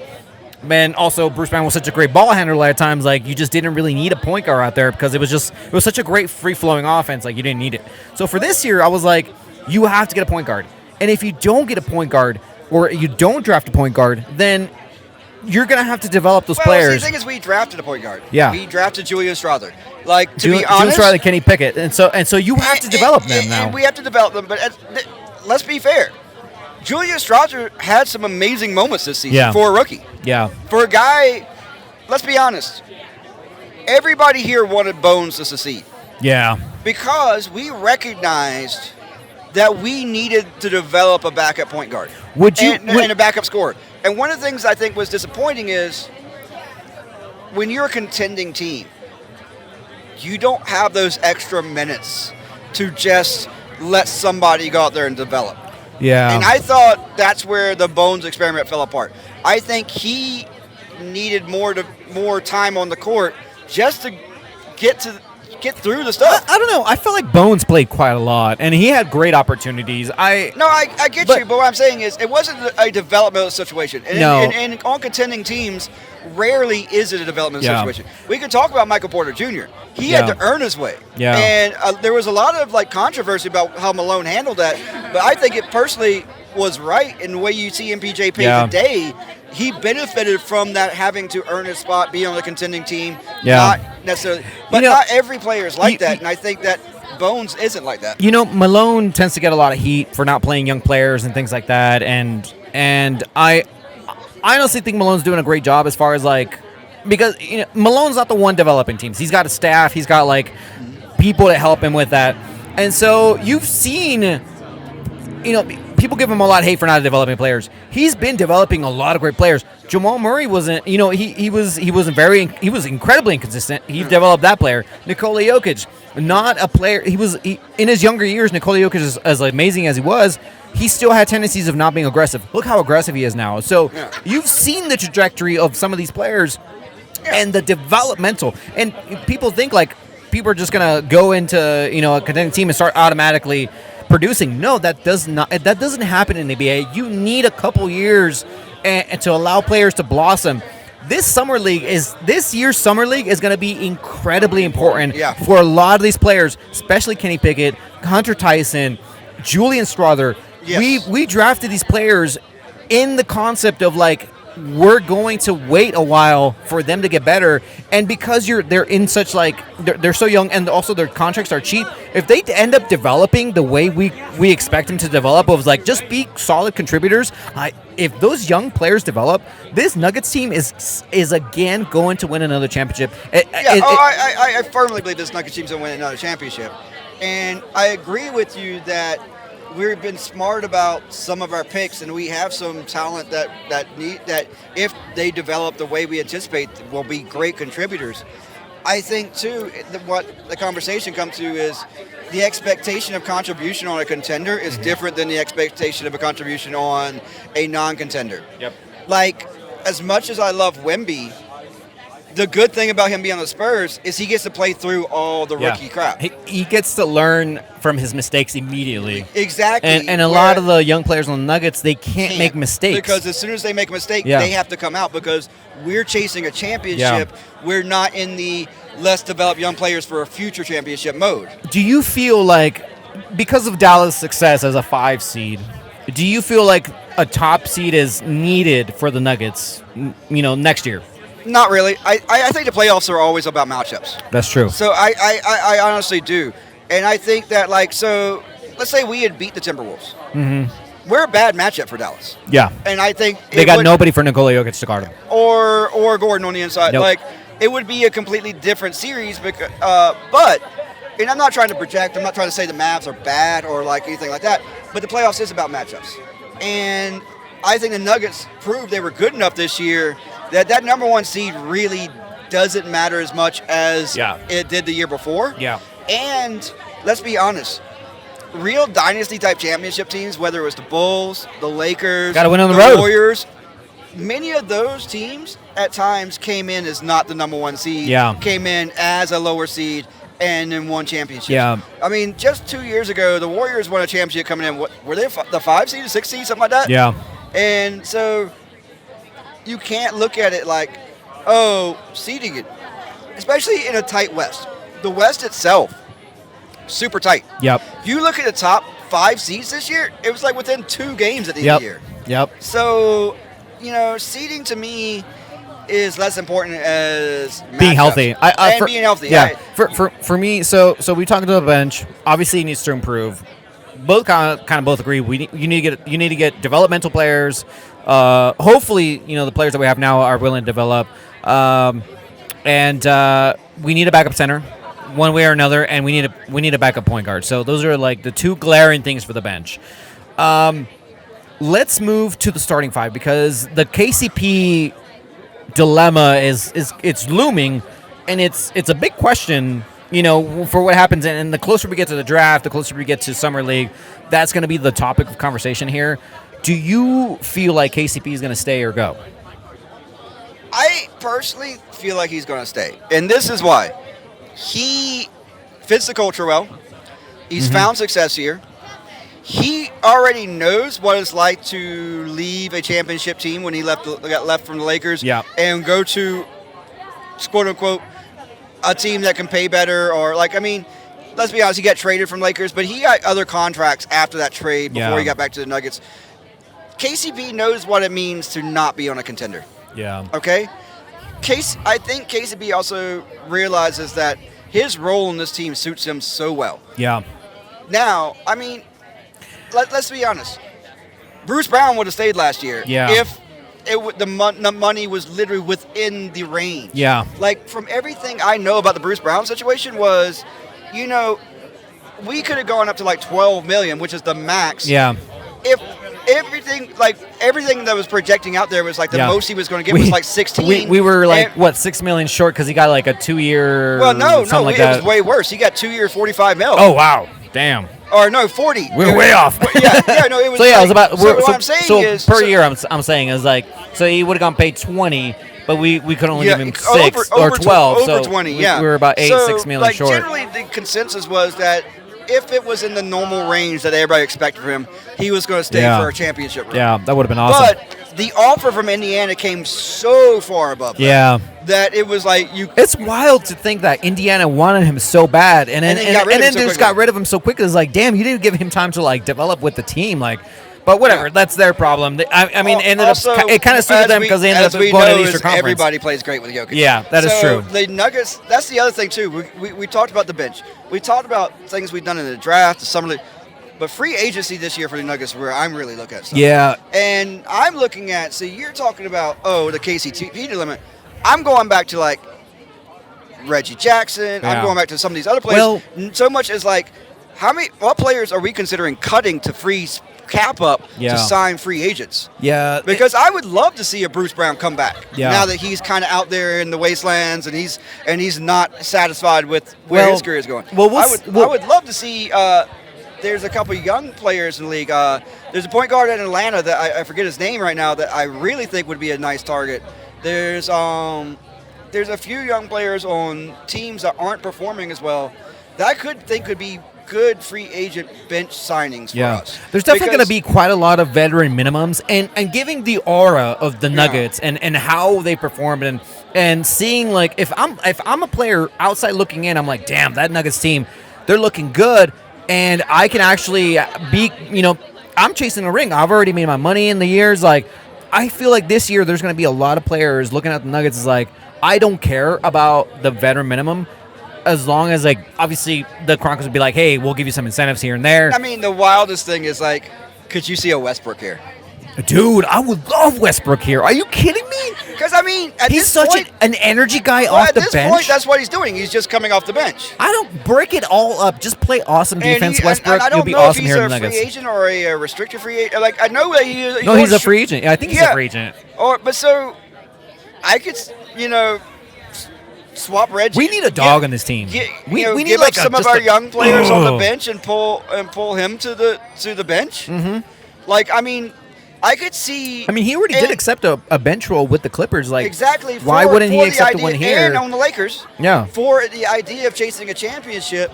Speaker 1: And also, Bruce Brown was such a great ball handler a lot of times. You just didn't really need a point guard out there because it was such a great free flowing offense. You didn't need it. So for this year, I was you have to get a point guard. And if you don't get a point guard or you don't draft a point guard, then you're gonna have to develop those players.
Speaker 2: The thing is, we drafted a point guard.
Speaker 1: Yeah,
Speaker 2: we drafted Julius Randle. To be honest,
Speaker 1: Julius Randle, Kenny Pickett, and so you have to develop them now.
Speaker 2: And we have to develop them, but let's be fair. Julian Strasser had some amazing moments this season
Speaker 1: Yeah.
Speaker 2: for a rookie.
Speaker 1: Yeah.
Speaker 2: For a guy, let's be honest, everybody here wanted Bones to succeed
Speaker 1: Yeah.
Speaker 2: because we recognized that we needed to develop a backup point guard and a backup scorer. And one of the things I think was disappointing is when you're a contending team, you don't have those extra minutes to just let somebody go out there and develop.
Speaker 1: Yeah.
Speaker 2: And I thought that's where the Bones experiment fell apart. I think he needed more time on the court just to get through the stuff.
Speaker 1: I don't know. I felt like Bones played quite a lot, and he had great opportunities.
Speaker 2: I get you, but what I'm saying is it wasn't a developmental situation. And, and on contending teams, rarely is it a developmental situation. We can talk about Michael Porter Jr. He had to earn his way.
Speaker 1: Yeah.
Speaker 2: And there was a lot of controversy about how Malone handled that, but I think it personally was right in the way you see MPJ play today. He benefited from that, having to earn his spot, be on a contending team. Not necessarily, but not every player is like that, and I think that Bones isn't like that.
Speaker 1: Malone tends to get a lot of heat for not playing young players and things like that, and I honestly think Malone's doing a great job as far as because Malone's not the one developing teams. He's got a staff. He's got people to help him with that, and so you've seen, people give him a lot of hate for not developing players. He's been developing a lot of great players. Jamal Murray wasn't, he was incredibly inconsistent. He developed that player. Nikola Jokic, not a player. In his younger years, Nikola Jokic, as amazing as he was, he still had tendencies of not being aggressive. Look how aggressive he is now. So you've seen the trajectory of some of these players and the developmental. And people think people are just going to go into, a contending team and start automatically producing. No, that doesn't happen in the NBA. You need a couple years and to allow players to blossom. This year's summer league is going to be incredibly important for a lot of these players, especially Kenny Pickett, Hunter Tyson, Julian Strother.
Speaker 2: Yes.
Speaker 1: We drafted these players in the concept of we're going to wait a while for them to get better, and because they're in such they're so young, and also their contracts are cheap. If they end up developing the way we expect them to develop, of just be solid contributors, if those young players develop, this Nuggets team is again going to win another championship.
Speaker 2: I firmly believe this Nuggets team's going to win another championship, and I agree with you that we've been smart about some of our picks, and we have some talent that if they develop the way we anticipate, will be great contributors. I think too, what the conversation comes to is the expectation of contribution on a contender is different than the expectation of a contribution on a non-contender.
Speaker 1: Yep.
Speaker 2: As much as I love Wemby, the good thing about him being on the Spurs is he gets to play through all the rookie crap.
Speaker 1: He gets to learn from his mistakes immediately.
Speaker 2: Exactly.
Speaker 1: And a lot of the young players on the Nuggets, they can't make mistakes.
Speaker 2: Because as soon as they make a mistake, they have to come out, because we're chasing a championship. We're not in the let's develop young players for a future championship mode.
Speaker 1: Do you feel because of Dallas' success as a 5 seed, do you feel like a top seed is needed for the Nuggets, next year?
Speaker 2: Not really. I think the playoffs are always about matchups.
Speaker 1: That's true.
Speaker 2: So I honestly do. And I think that, so let's say we had beat the Timberwolves. Mm-hmm. We're a bad matchup for Dallas.
Speaker 1: Yeah.
Speaker 2: And I think
Speaker 1: they got nobody for Nikola Jokic to guard him.
Speaker 2: Or Gordon on the inside.
Speaker 1: Nope.
Speaker 2: It would be a completely different series. Because, and I'm not trying to project. I'm not trying to say the Mavs are bad or anything like that. But the playoffs is about matchups. And I think the Nuggets proved they were good enough this year that number 1 seed really doesn't matter as much as it did the year before.
Speaker 1: Yeah.
Speaker 2: And let's be honest, real dynasty type championship teams, whether it was the Bulls, the Lakers,
Speaker 1: gotta win on the road.
Speaker 2: Warriors, many of those teams at times came in as not the number 1 seed.
Speaker 1: Yeah.
Speaker 2: Came in as a lower seed and then won championships.
Speaker 1: Yeah.
Speaker 2: I mean, just 2 years ago, the Warriors won a championship coming in. Were they the 5 seed, 6 seed, something like that?
Speaker 1: Yeah.
Speaker 2: And so you can't look at it seeding it, especially in a tight West. The West itself, super tight.
Speaker 1: Yep.
Speaker 2: You look at the top 5 seeds this year, it was within 2 games at the end of the year.
Speaker 1: Yep.
Speaker 2: So, seeding to me is less important as
Speaker 1: being healthy.
Speaker 2: Being healthy.
Speaker 1: Yeah. For me, so we talked about the bench. Obviously, he needs to improve. both kind of both agree. You need to get developmental players. Hopefully, the players that we have now are willing to develop. And we need a backup center, one way or another, and we need a backup point guard. So those are like the two glaring things for the bench. Let's move to the starting five because the KCP dilemma it's looming, and it's a big question. For what happens, and the closer we get to the draft, the closer we get to Summer League, that's going to be the topic of conversation here. Do you feel like KCP is going to stay or go?
Speaker 2: I personally feel like he's going to stay, and this is why. He fits the culture well. He's found success here. He already knows what it's like to leave a championship team when he got left from the Lakers and go to, quote unquote, a team that can pay better, or let's be honest, he got traded from Lakers, but he got other contracts after that trade before he got back to the Nuggets. KCP knows what it means to not be on a contender.
Speaker 1: Yeah.
Speaker 2: Okay? I think KCP also realizes that his role in this team suits him so well.
Speaker 1: Yeah.
Speaker 2: Now, let's be honest. Bruce Brown would have stayed last year if the money was literally within the range.
Speaker 1: Yeah.
Speaker 2: From everything I know about the Bruce Brown situation was, we could have gone up to $12 million, which is the max.
Speaker 1: Yeah.
Speaker 2: If everything that was projecting out there was the most he was going to get was 16.
Speaker 1: We were $6 million short because he got a 2-year.
Speaker 2: Well, no,
Speaker 1: it
Speaker 2: was way worse. He got 2 years, $45 million.
Speaker 1: Oh wow, damn.
Speaker 2: Or no, 40.
Speaker 1: We're way off.
Speaker 2: No, it was.
Speaker 1: So yeah, I was about.
Speaker 2: So what I'm saying is
Speaker 1: per year. I'm saying is so he would have gone paid 20, but we could only give him 6 or 12.
Speaker 2: Over 20.
Speaker 1: We were about 6 million short.
Speaker 2: Generally, the consensus was that if it was in the normal range that everybody expected from him, he was going to stay for a championship run.
Speaker 1: Yeah, that would have been awesome.
Speaker 2: But the offer from Indiana came so far above that it was
Speaker 1: It's wild to think that Indiana wanted him so bad, and then just got rid of him so quickly. It's damn, you didn't give him time to develop with the team, But whatever, that's their problem. It kind of suited them because they ended up going to the Eastern Conference.
Speaker 2: Everybody plays great with Jokic.
Speaker 1: Yeah, that is true.
Speaker 2: The Nuggets, that's the other thing, too. We talked about the bench. We talked about things we've done in the draft, the summer league. But free agency this year for the Nuggets is where I'm really looking at stuff.
Speaker 1: Yeah.
Speaker 2: And I'm looking at, so you're talking about, the KCP limit. I'm going back to, Reggie Jackson. Yeah. I'm going back to some of these other players. Well, so much as, what players are we considering cutting to freeze cap up to sign free agents?
Speaker 1: Yeah.
Speaker 2: Because I would love to see a Bruce Brown come back now that he's kind of out there in the wastelands and he's not satisfied with where his career is going.
Speaker 1: Well,
Speaker 2: I would love to see there's a couple young players in the league. There's a point guard in Atlanta that I forget his name right now that I really think would be a nice target. There's a few young players on teams that aren't performing as well that I could be good free agent bench signings for us.
Speaker 1: There's definitely going to be quite a lot of veteran minimums, and giving the aura of the Nuggets and how they perform and seeing if I'm a player outside looking in, I'm damn, that Nuggets team, they're looking good, and I can actually be I'm chasing a ring. I've already made my money in the years. I feel like this year there's going to be a lot of players looking at the Nuggets is I don't care about the veteran minimum. As long as, obviously the Chronicles would be hey, we'll give you some incentives here and there.
Speaker 2: I mean, the wildest thing is, could you see a Westbrook here?
Speaker 1: Dude, I would love Westbrook here. Are you kidding me?
Speaker 2: Because,
Speaker 1: he's such an energy guy off the bench. At this point,
Speaker 2: that's what he's doing. He's just coming off the bench.
Speaker 1: I don't break it all up. Just play awesome defense, Westbrook. You'll be awesome here in the Nuggets.
Speaker 2: I don't know if he's a free agent or a restricted free agent. I know that
Speaker 1: he's a free agent. Yeah, I think he's a free agent.
Speaker 2: But so, I could, swap Reggie.
Speaker 1: We need a dog on this team.
Speaker 2: We need some of our young players on the bench and pull him to the bench. Mm-hmm. I could see.
Speaker 1: He already did accept a bench role with the Clippers.
Speaker 2: Exactly.
Speaker 1: Why wouldn't he accept the one here?
Speaker 2: And on the Lakers.
Speaker 1: Yeah.
Speaker 2: For the idea of chasing a championship,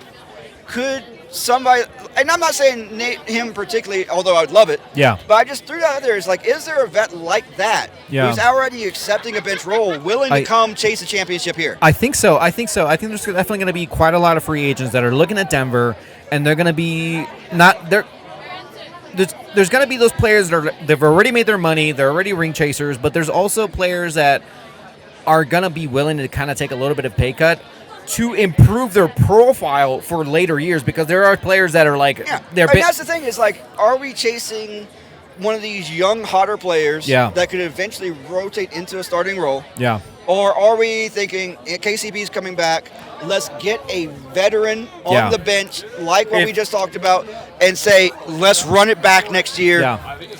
Speaker 2: could somebody? And I'm not saying him particularly, although I would love it.
Speaker 1: Yeah.
Speaker 2: But I just threw that out there. It's is there a vet like that who's already accepting a bench role, willing to come chase a championship here?
Speaker 1: I think so. I think there's definitely going to be quite a lot of free agents that are looking at Denver, and they're going to be not there. There's going to be those players they've already made their money. They're already ring chasers, but there's also players that are going to be willing to kind of take a little bit of pay cut to improve their profile for later years, because there are players that are like,
Speaker 2: that's the thing is like, are we chasing one of these young, hotter players that could eventually rotate into a starting role?
Speaker 1: Yeah.
Speaker 2: Or are we thinking KCP's coming back, let's get a veteran on the bench like what we just talked about and say, let's run it back next year,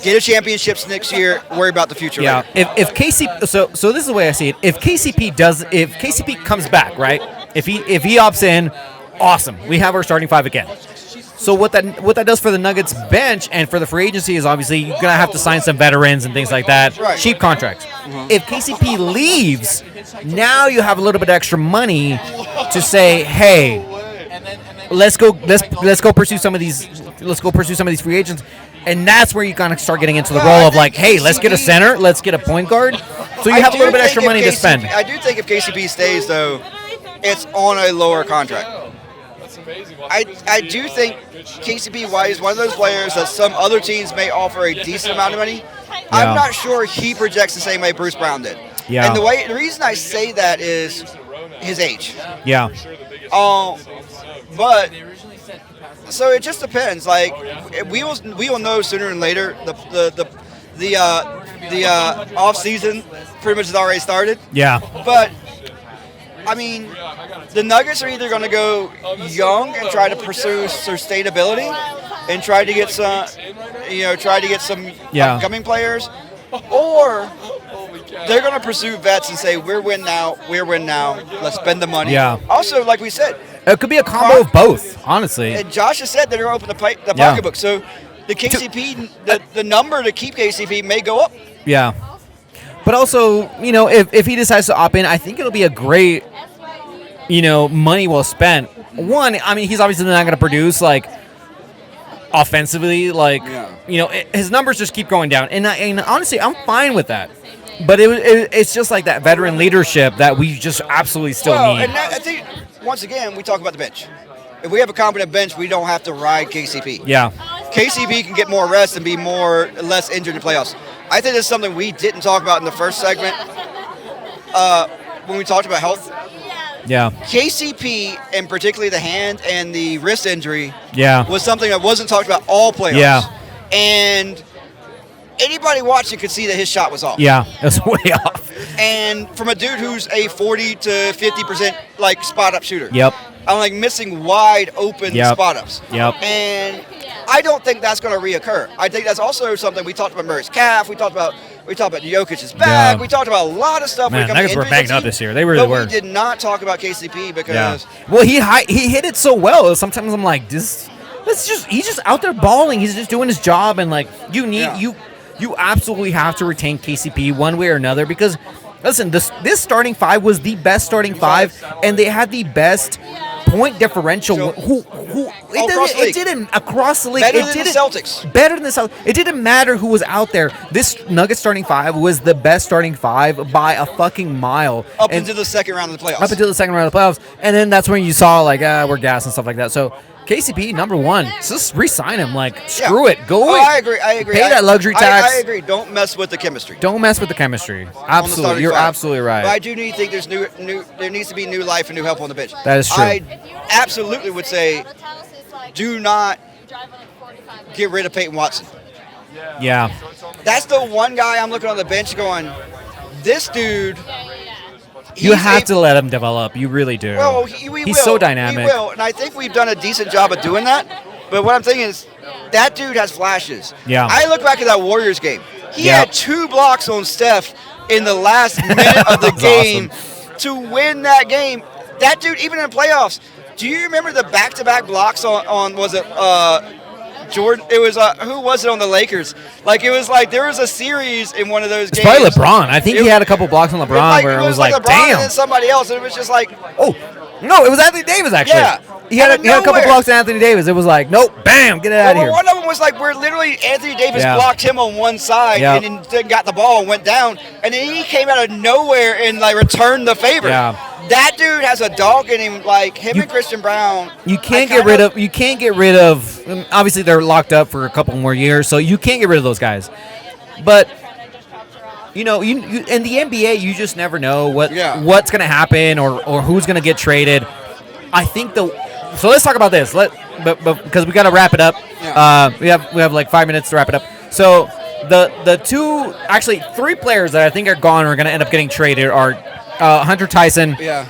Speaker 2: get a championships next year, worry about the future later.
Speaker 1: If KCP, so this is the way I see it. If KCP comes back, right? If he opts in, awesome. We have our starting 5 again. So what that does for the Nuggets bench and for the free agency is obviously you're going to have to sign some veterans and things like that, cheap contracts. If KCP leaves, now you have a little bit of extra money to say, hey, let's go pursue some of these free agents, and that's where you kind of start getting into the role of like, hey, let's get a center, let's get a point guard, so you have a little bit extra money to spend.
Speaker 2: I do think if KCP stays though, it's on a lower contract. I do think KCP is one of those players that some other teams may offer a decent amount of money. I'm not sure he projects the same way Bruce Brown did.
Speaker 1: Yeah.
Speaker 2: And the reason I say that is his age.
Speaker 1: Yeah.
Speaker 2: But so it just depends. Like we will know sooner than later. The off season pretty much has already started.
Speaker 1: Yeah.
Speaker 2: But I mean, the Nuggets are either going to go young and try to pursue sustainability and try to get some upcoming players, or they're going to pursue vets and say, we're win now, let's spend the money.
Speaker 1: Yeah.
Speaker 2: Also, like we said,
Speaker 1: it could be a combo of both, honestly.
Speaker 2: And Josh has said they're going to open the pocketbook, so the KCP, the number to keep KCP may go up.
Speaker 1: Yeah. But also, if he decides to opt in, I think it'll be a great, money well spent. One, I mean, he's obviously not going to produce, like, offensively. Like, his numbers just keep going down. And honestly, I'm fine with that. But it's just like that veteran leadership that we just absolutely still need.
Speaker 2: And I think, once again, we talk about the bench. If we have a competent bench, we don't have to ride KCP.
Speaker 1: Yeah.
Speaker 2: KCP can get more rest and be less injured in the playoffs. I think that's something we didn't talk about in the first segment when we talked about health.
Speaker 1: Yeah.
Speaker 2: KCP, and particularly the hand and the wrist injury,
Speaker 1: was
Speaker 2: something that wasn't talked about all playoffs.
Speaker 1: Yeah.
Speaker 2: And anybody watching could see that his shot was off.
Speaker 1: Yeah, it was way off.
Speaker 2: And from a dude who's a 40 to 50% like spot up shooter.
Speaker 1: Yep.
Speaker 2: I'm like missing wide open spot ups.
Speaker 1: Yep.
Speaker 2: And I don't think that's going to reoccur. I think that's also something we talked about Murray's calf. We talked about Jokic's back.
Speaker 1: Yeah.
Speaker 2: We talked about a lot of stuff.
Speaker 1: Man, Nuggets were banged up this year. They really were.
Speaker 2: We did not talk about KCP because
Speaker 1: well, he hit it so well. Sometimes I'm like, he's just out there balling. He's just doing his job, and like you absolutely have to retain KCP one way or another because. Listen, this starting 5 was the best starting 5, and they had the best point differential. It didn't across the league.
Speaker 2: Better than the Celtics.
Speaker 1: Better than the Celtics. It didn't matter who was out there. This Nuggets starting 5 was the best starting 5 by a fucking mile.
Speaker 2: Up until the second round of the playoffs.
Speaker 1: Up until the second round of the playoffs, and then that's when you saw like we're gas and stuff like that. So. KCP, number 1. Just re-sign him. Like, screw it. Go away.
Speaker 2: I agree.
Speaker 1: Pay that luxury tax.
Speaker 2: I agree. Don't mess with the chemistry.
Speaker 1: Don't mess with the chemistry. Absolutely. You're absolutely right.
Speaker 2: But I do think there's there needs to be new life and new help on the bench.
Speaker 1: That is true.
Speaker 2: I absolutely would say do not get rid of Peyton Watson.
Speaker 1: Yeah.
Speaker 2: That's the one guy I'm looking on the bench going, this dude...
Speaker 1: You have to let him develop. You really do.
Speaker 2: Well,
Speaker 1: he's so dynamic.
Speaker 2: He will, and I think we've done a decent job of doing that. But what I'm thinking is, that dude has flashes.
Speaker 1: Yeah.
Speaker 2: I look back at that Warriors game. He had 2 blocks on Steph in the last minute of the game to win that game. That dude, even in the playoffs, do you remember the back-to-back blocks on was it Jordan? It was who was it on the Lakers? Like it was like there was a series in one of those games.
Speaker 1: Probably LeBron. I think he had a couple blocks on LeBron where it was like,
Speaker 2: LeBron
Speaker 1: damn.
Speaker 2: And then somebody else, and it was just like,
Speaker 1: oh, no, it was Anthony Davis actually.
Speaker 2: Yeah.
Speaker 1: He had a couple blocks to Anthony Davis. It was like, nope, bam, get it out of here.
Speaker 2: One of them was like where literally Anthony Davis blocked him on one side and then got the ball and went down, and then he came out of nowhere and like returned the favor.
Speaker 1: Yeah.
Speaker 2: That dude has a dog in him, like him and Christian Brown.
Speaker 1: You can't get rid of. Obviously, they're locked up for a couple more years, so you can't get rid of those guys. But you in the NBA, you just never know what's going to happen or who's going to get traded. I think so let's talk about this. But because we got to wrap it up.
Speaker 2: Yeah.
Speaker 1: We have like 5 minutes to wrap it up. So three players that I think are gone or are going to end up getting traded are Hunter Tyson.
Speaker 2: Yeah.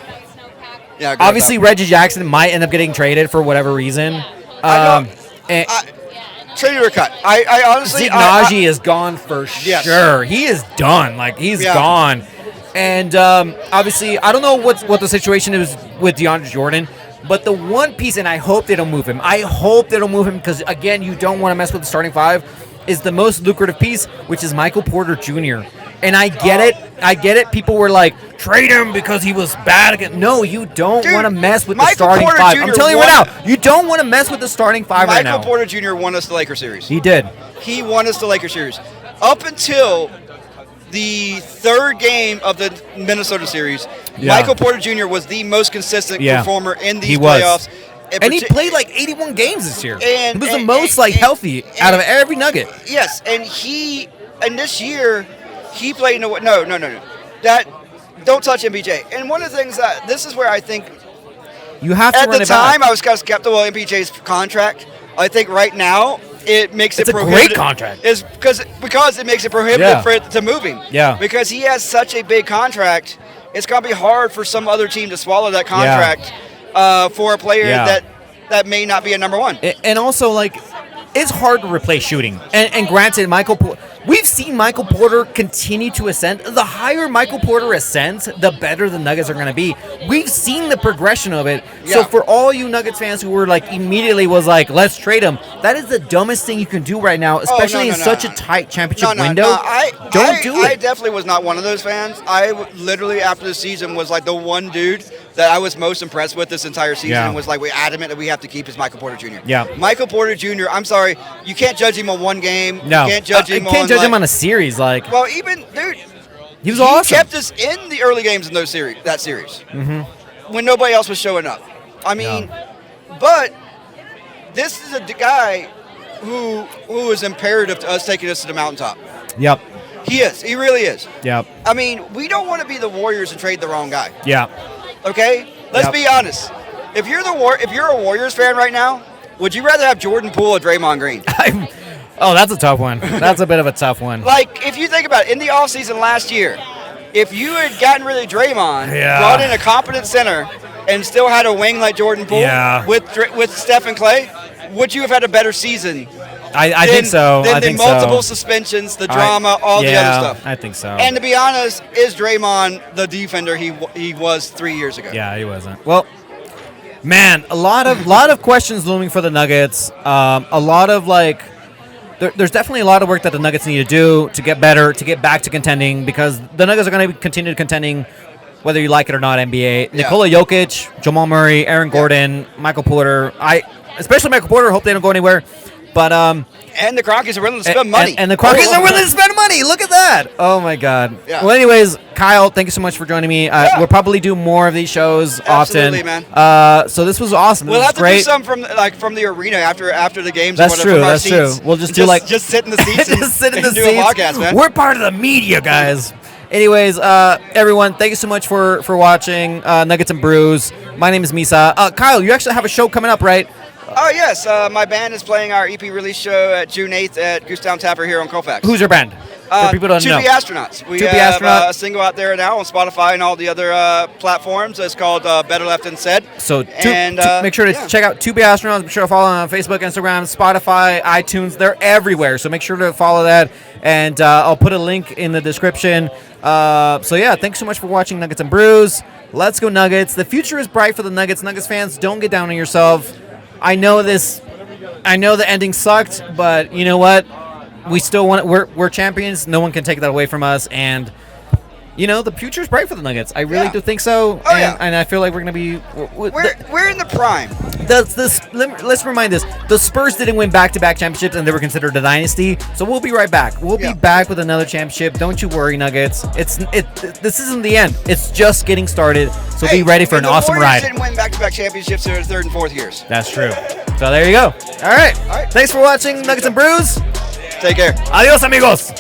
Speaker 2: Yeah.
Speaker 1: Obviously, Reggie Jackson might end up getting traded for whatever reason.
Speaker 2: Traded or cut. I honestly.
Speaker 1: Zeke Naji is gone for sure. He is done. Like, he's gone. And obviously, I don't know what the situation is with DeAndre Jordan, but the one piece, and I hope they don't move him. Because, again, you don't want to mess with the starting five, is the most lucrative piece, which is Michael Porter Jr. And I get it. People were like, trade him because he was bad again. No, you don't want to mess with the starting five. I'm telling you right now, you don't want to mess with the starting five right now.
Speaker 2: Michael Porter Jr. won us the Lakers series.
Speaker 1: He did.
Speaker 2: He won us the Lakers series. Up until the third game of the Minnesota series, Michael Porter Jr. was the most consistent performer in these playoffs.
Speaker 1: And he played like 81 games this year. He was the most healthy out of every Nugget.
Speaker 2: Yes, and this year he played no. That don't touch MPJ. And one of the things this is where I think
Speaker 1: you have to
Speaker 2: at
Speaker 1: run
Speaker 2: the
Speaker 1: it back.
Speaker 2: time I was kind of skeptical of MPJ's contract. I think right now it makes
Speaker 1: it's
Speaker 2: it
Speaker 1: a great contract.
Speaker 2: Is because it makes it prohibitive for it to move him.
Speaker 1: Yeah.
Speaker 2: Because he has such a big contract, it's gonna be hard for some other team to swallow that contract for a player that may not be a number one.
Speaker 1: And also, it's hard to replace shooting. And granted, we've seen Michael Porter continue to ascend. The higher Michael Porter ascends, the better the Nuggets are going to be. We've seen the progression of it. Yeah. So for all you Nuggets fans who were immediately was let's trade him, that is the dumbest thing you can do right now, especially in such a tight championship window. Don't do it.
Speaker 2: I definitely was not one of those fans. I literally, after the season, was the one dude that I was most impressed with this entire season and was we're adamant that we have to keep is Michael Porter Jr.
Speaker 1: Yeah.
Speaker 2: Michael Porter Jr., I'm sorry, you can't judge him on one game.
Speaker 1: No.
Speaker 2: You can't judge him
Speaker 1: on a series.
Speaker 2: Well, even, dude,
Speaker 1: he was awesome.
Speaker 2: He kept us in the early games in that series when nobody else was showing up. I mean, but this is a guy who is imperative to us taking us to the mountaintop.
Speaker 1: Yep.
Speaker 2: He is. He really is.
Speaker 1: Yep.
Speaker 2: I mean, we don't want to be the Warriors and trade the wrong guy.
Speaker 1: Yeah.
Speaker 2: Okay? Let's be honest. If you're a Warriors fan right now, would you rather have Jordan Poole or Draymond Green?
Speaker 1: That's a tough one. That's a bit of a tough one.
Speaker 2: If you think about it, in the offseason last year, if you had gotten rid of Draymond, brought in a competent center, and still had a wing like Jordan Poole with Steph and Clay, would you have had a better season?
Speaker 1: I think so.
Speaker 2: Than the multiple suspensions, the drama, all the other stuff.
Speaker 1: I think so.
Speaker 2: And to be honest, is Draymond the defender he was 3 years ago?
Speaker 1: Yeah, he wasn't. Well, man, a lot of questions looming for the Nuggets. A lot of there's definitely a lot of work that the Nuggets need to do to get better, to get back to contending, because the Nuggets are going to continue contending whether you like it or not. NBA. Nikola Jokic, Jamal Murray, Aaron Gordon, Michael Porter. Especially Michael Porter. Hope they don't go anywhere. But
Speaker 2: and the Crockies are willing to spend money.
Speaker 1: And the Crockies are willing to spend money. Look at that. Oh my God. Yeah. Well, anyways, Kyle, thank you so much for joining me. We'll probably do more of these shows often.
Speaker 2: Absolutely, man.
Speaker 1: So this was awesome.
Speaker 2: We'll have to do some from the arena after the games.
Speaker 1: That's true. That's true. We'll just do
Speaker 2: just sit in the seats.
Speaker 1: Just sit in the
Speaker 2: do
Speaker 1: seats.
Speaker 2: A podcast, man.
Speaker 1: We're part of the media, guys. Anyways, everyone, thank you so much for watching Nuggets and Brews. My name is Misa. Kyle, you actually have a show coming up, right?
Speaker 2: Oh, yes. My band is playing our EP release show at June 8th at Goose Tavern here on Colfax.
Speaker 1: Who's your band? For people who don't know.
Speaker 2: 2B Astronauts. We have a single out there now on Spotify and all the other platforms. It's called Better Left Unsaid.
Speaker 1: So make sure to check out 2B Astronauts. Make sure to follow them on Facebook, Instagram, Spotify, iTunes. They're everywhere. So make sure to follow that. And I'll put a link in the description. Thanks so much for watching Nuggets and Brews. Let's go Nuggets. The future is bright for the Nuggets. Nuggets fans, don't get down on yourself. I know the ending sucked, but you know what? We still want it. We're champions. No one can take that away from us. And the future's bright for the Nuggets. I really do think so. And I feel like we're gonna be.
Speaker 2: We're in the prime.
Speaker 1: Let's remind this: the Spurs didn't win back-to-back championships, and they were considered a dynasty. So we'll be right back. We'll be back with another championship. Don't you worry, Nuggets. This isn't the end. It's just getting started. So be ready for an awesome ride.
Speaker 2: The Warriors didn't win back-to-back championships in their third and fourth years.
Speaker 1: That's true. So there you go. All right. Thanks for watching Nuggets and Brews.
Speaker 2: Take care.
Speaker 1: Adios, amigos.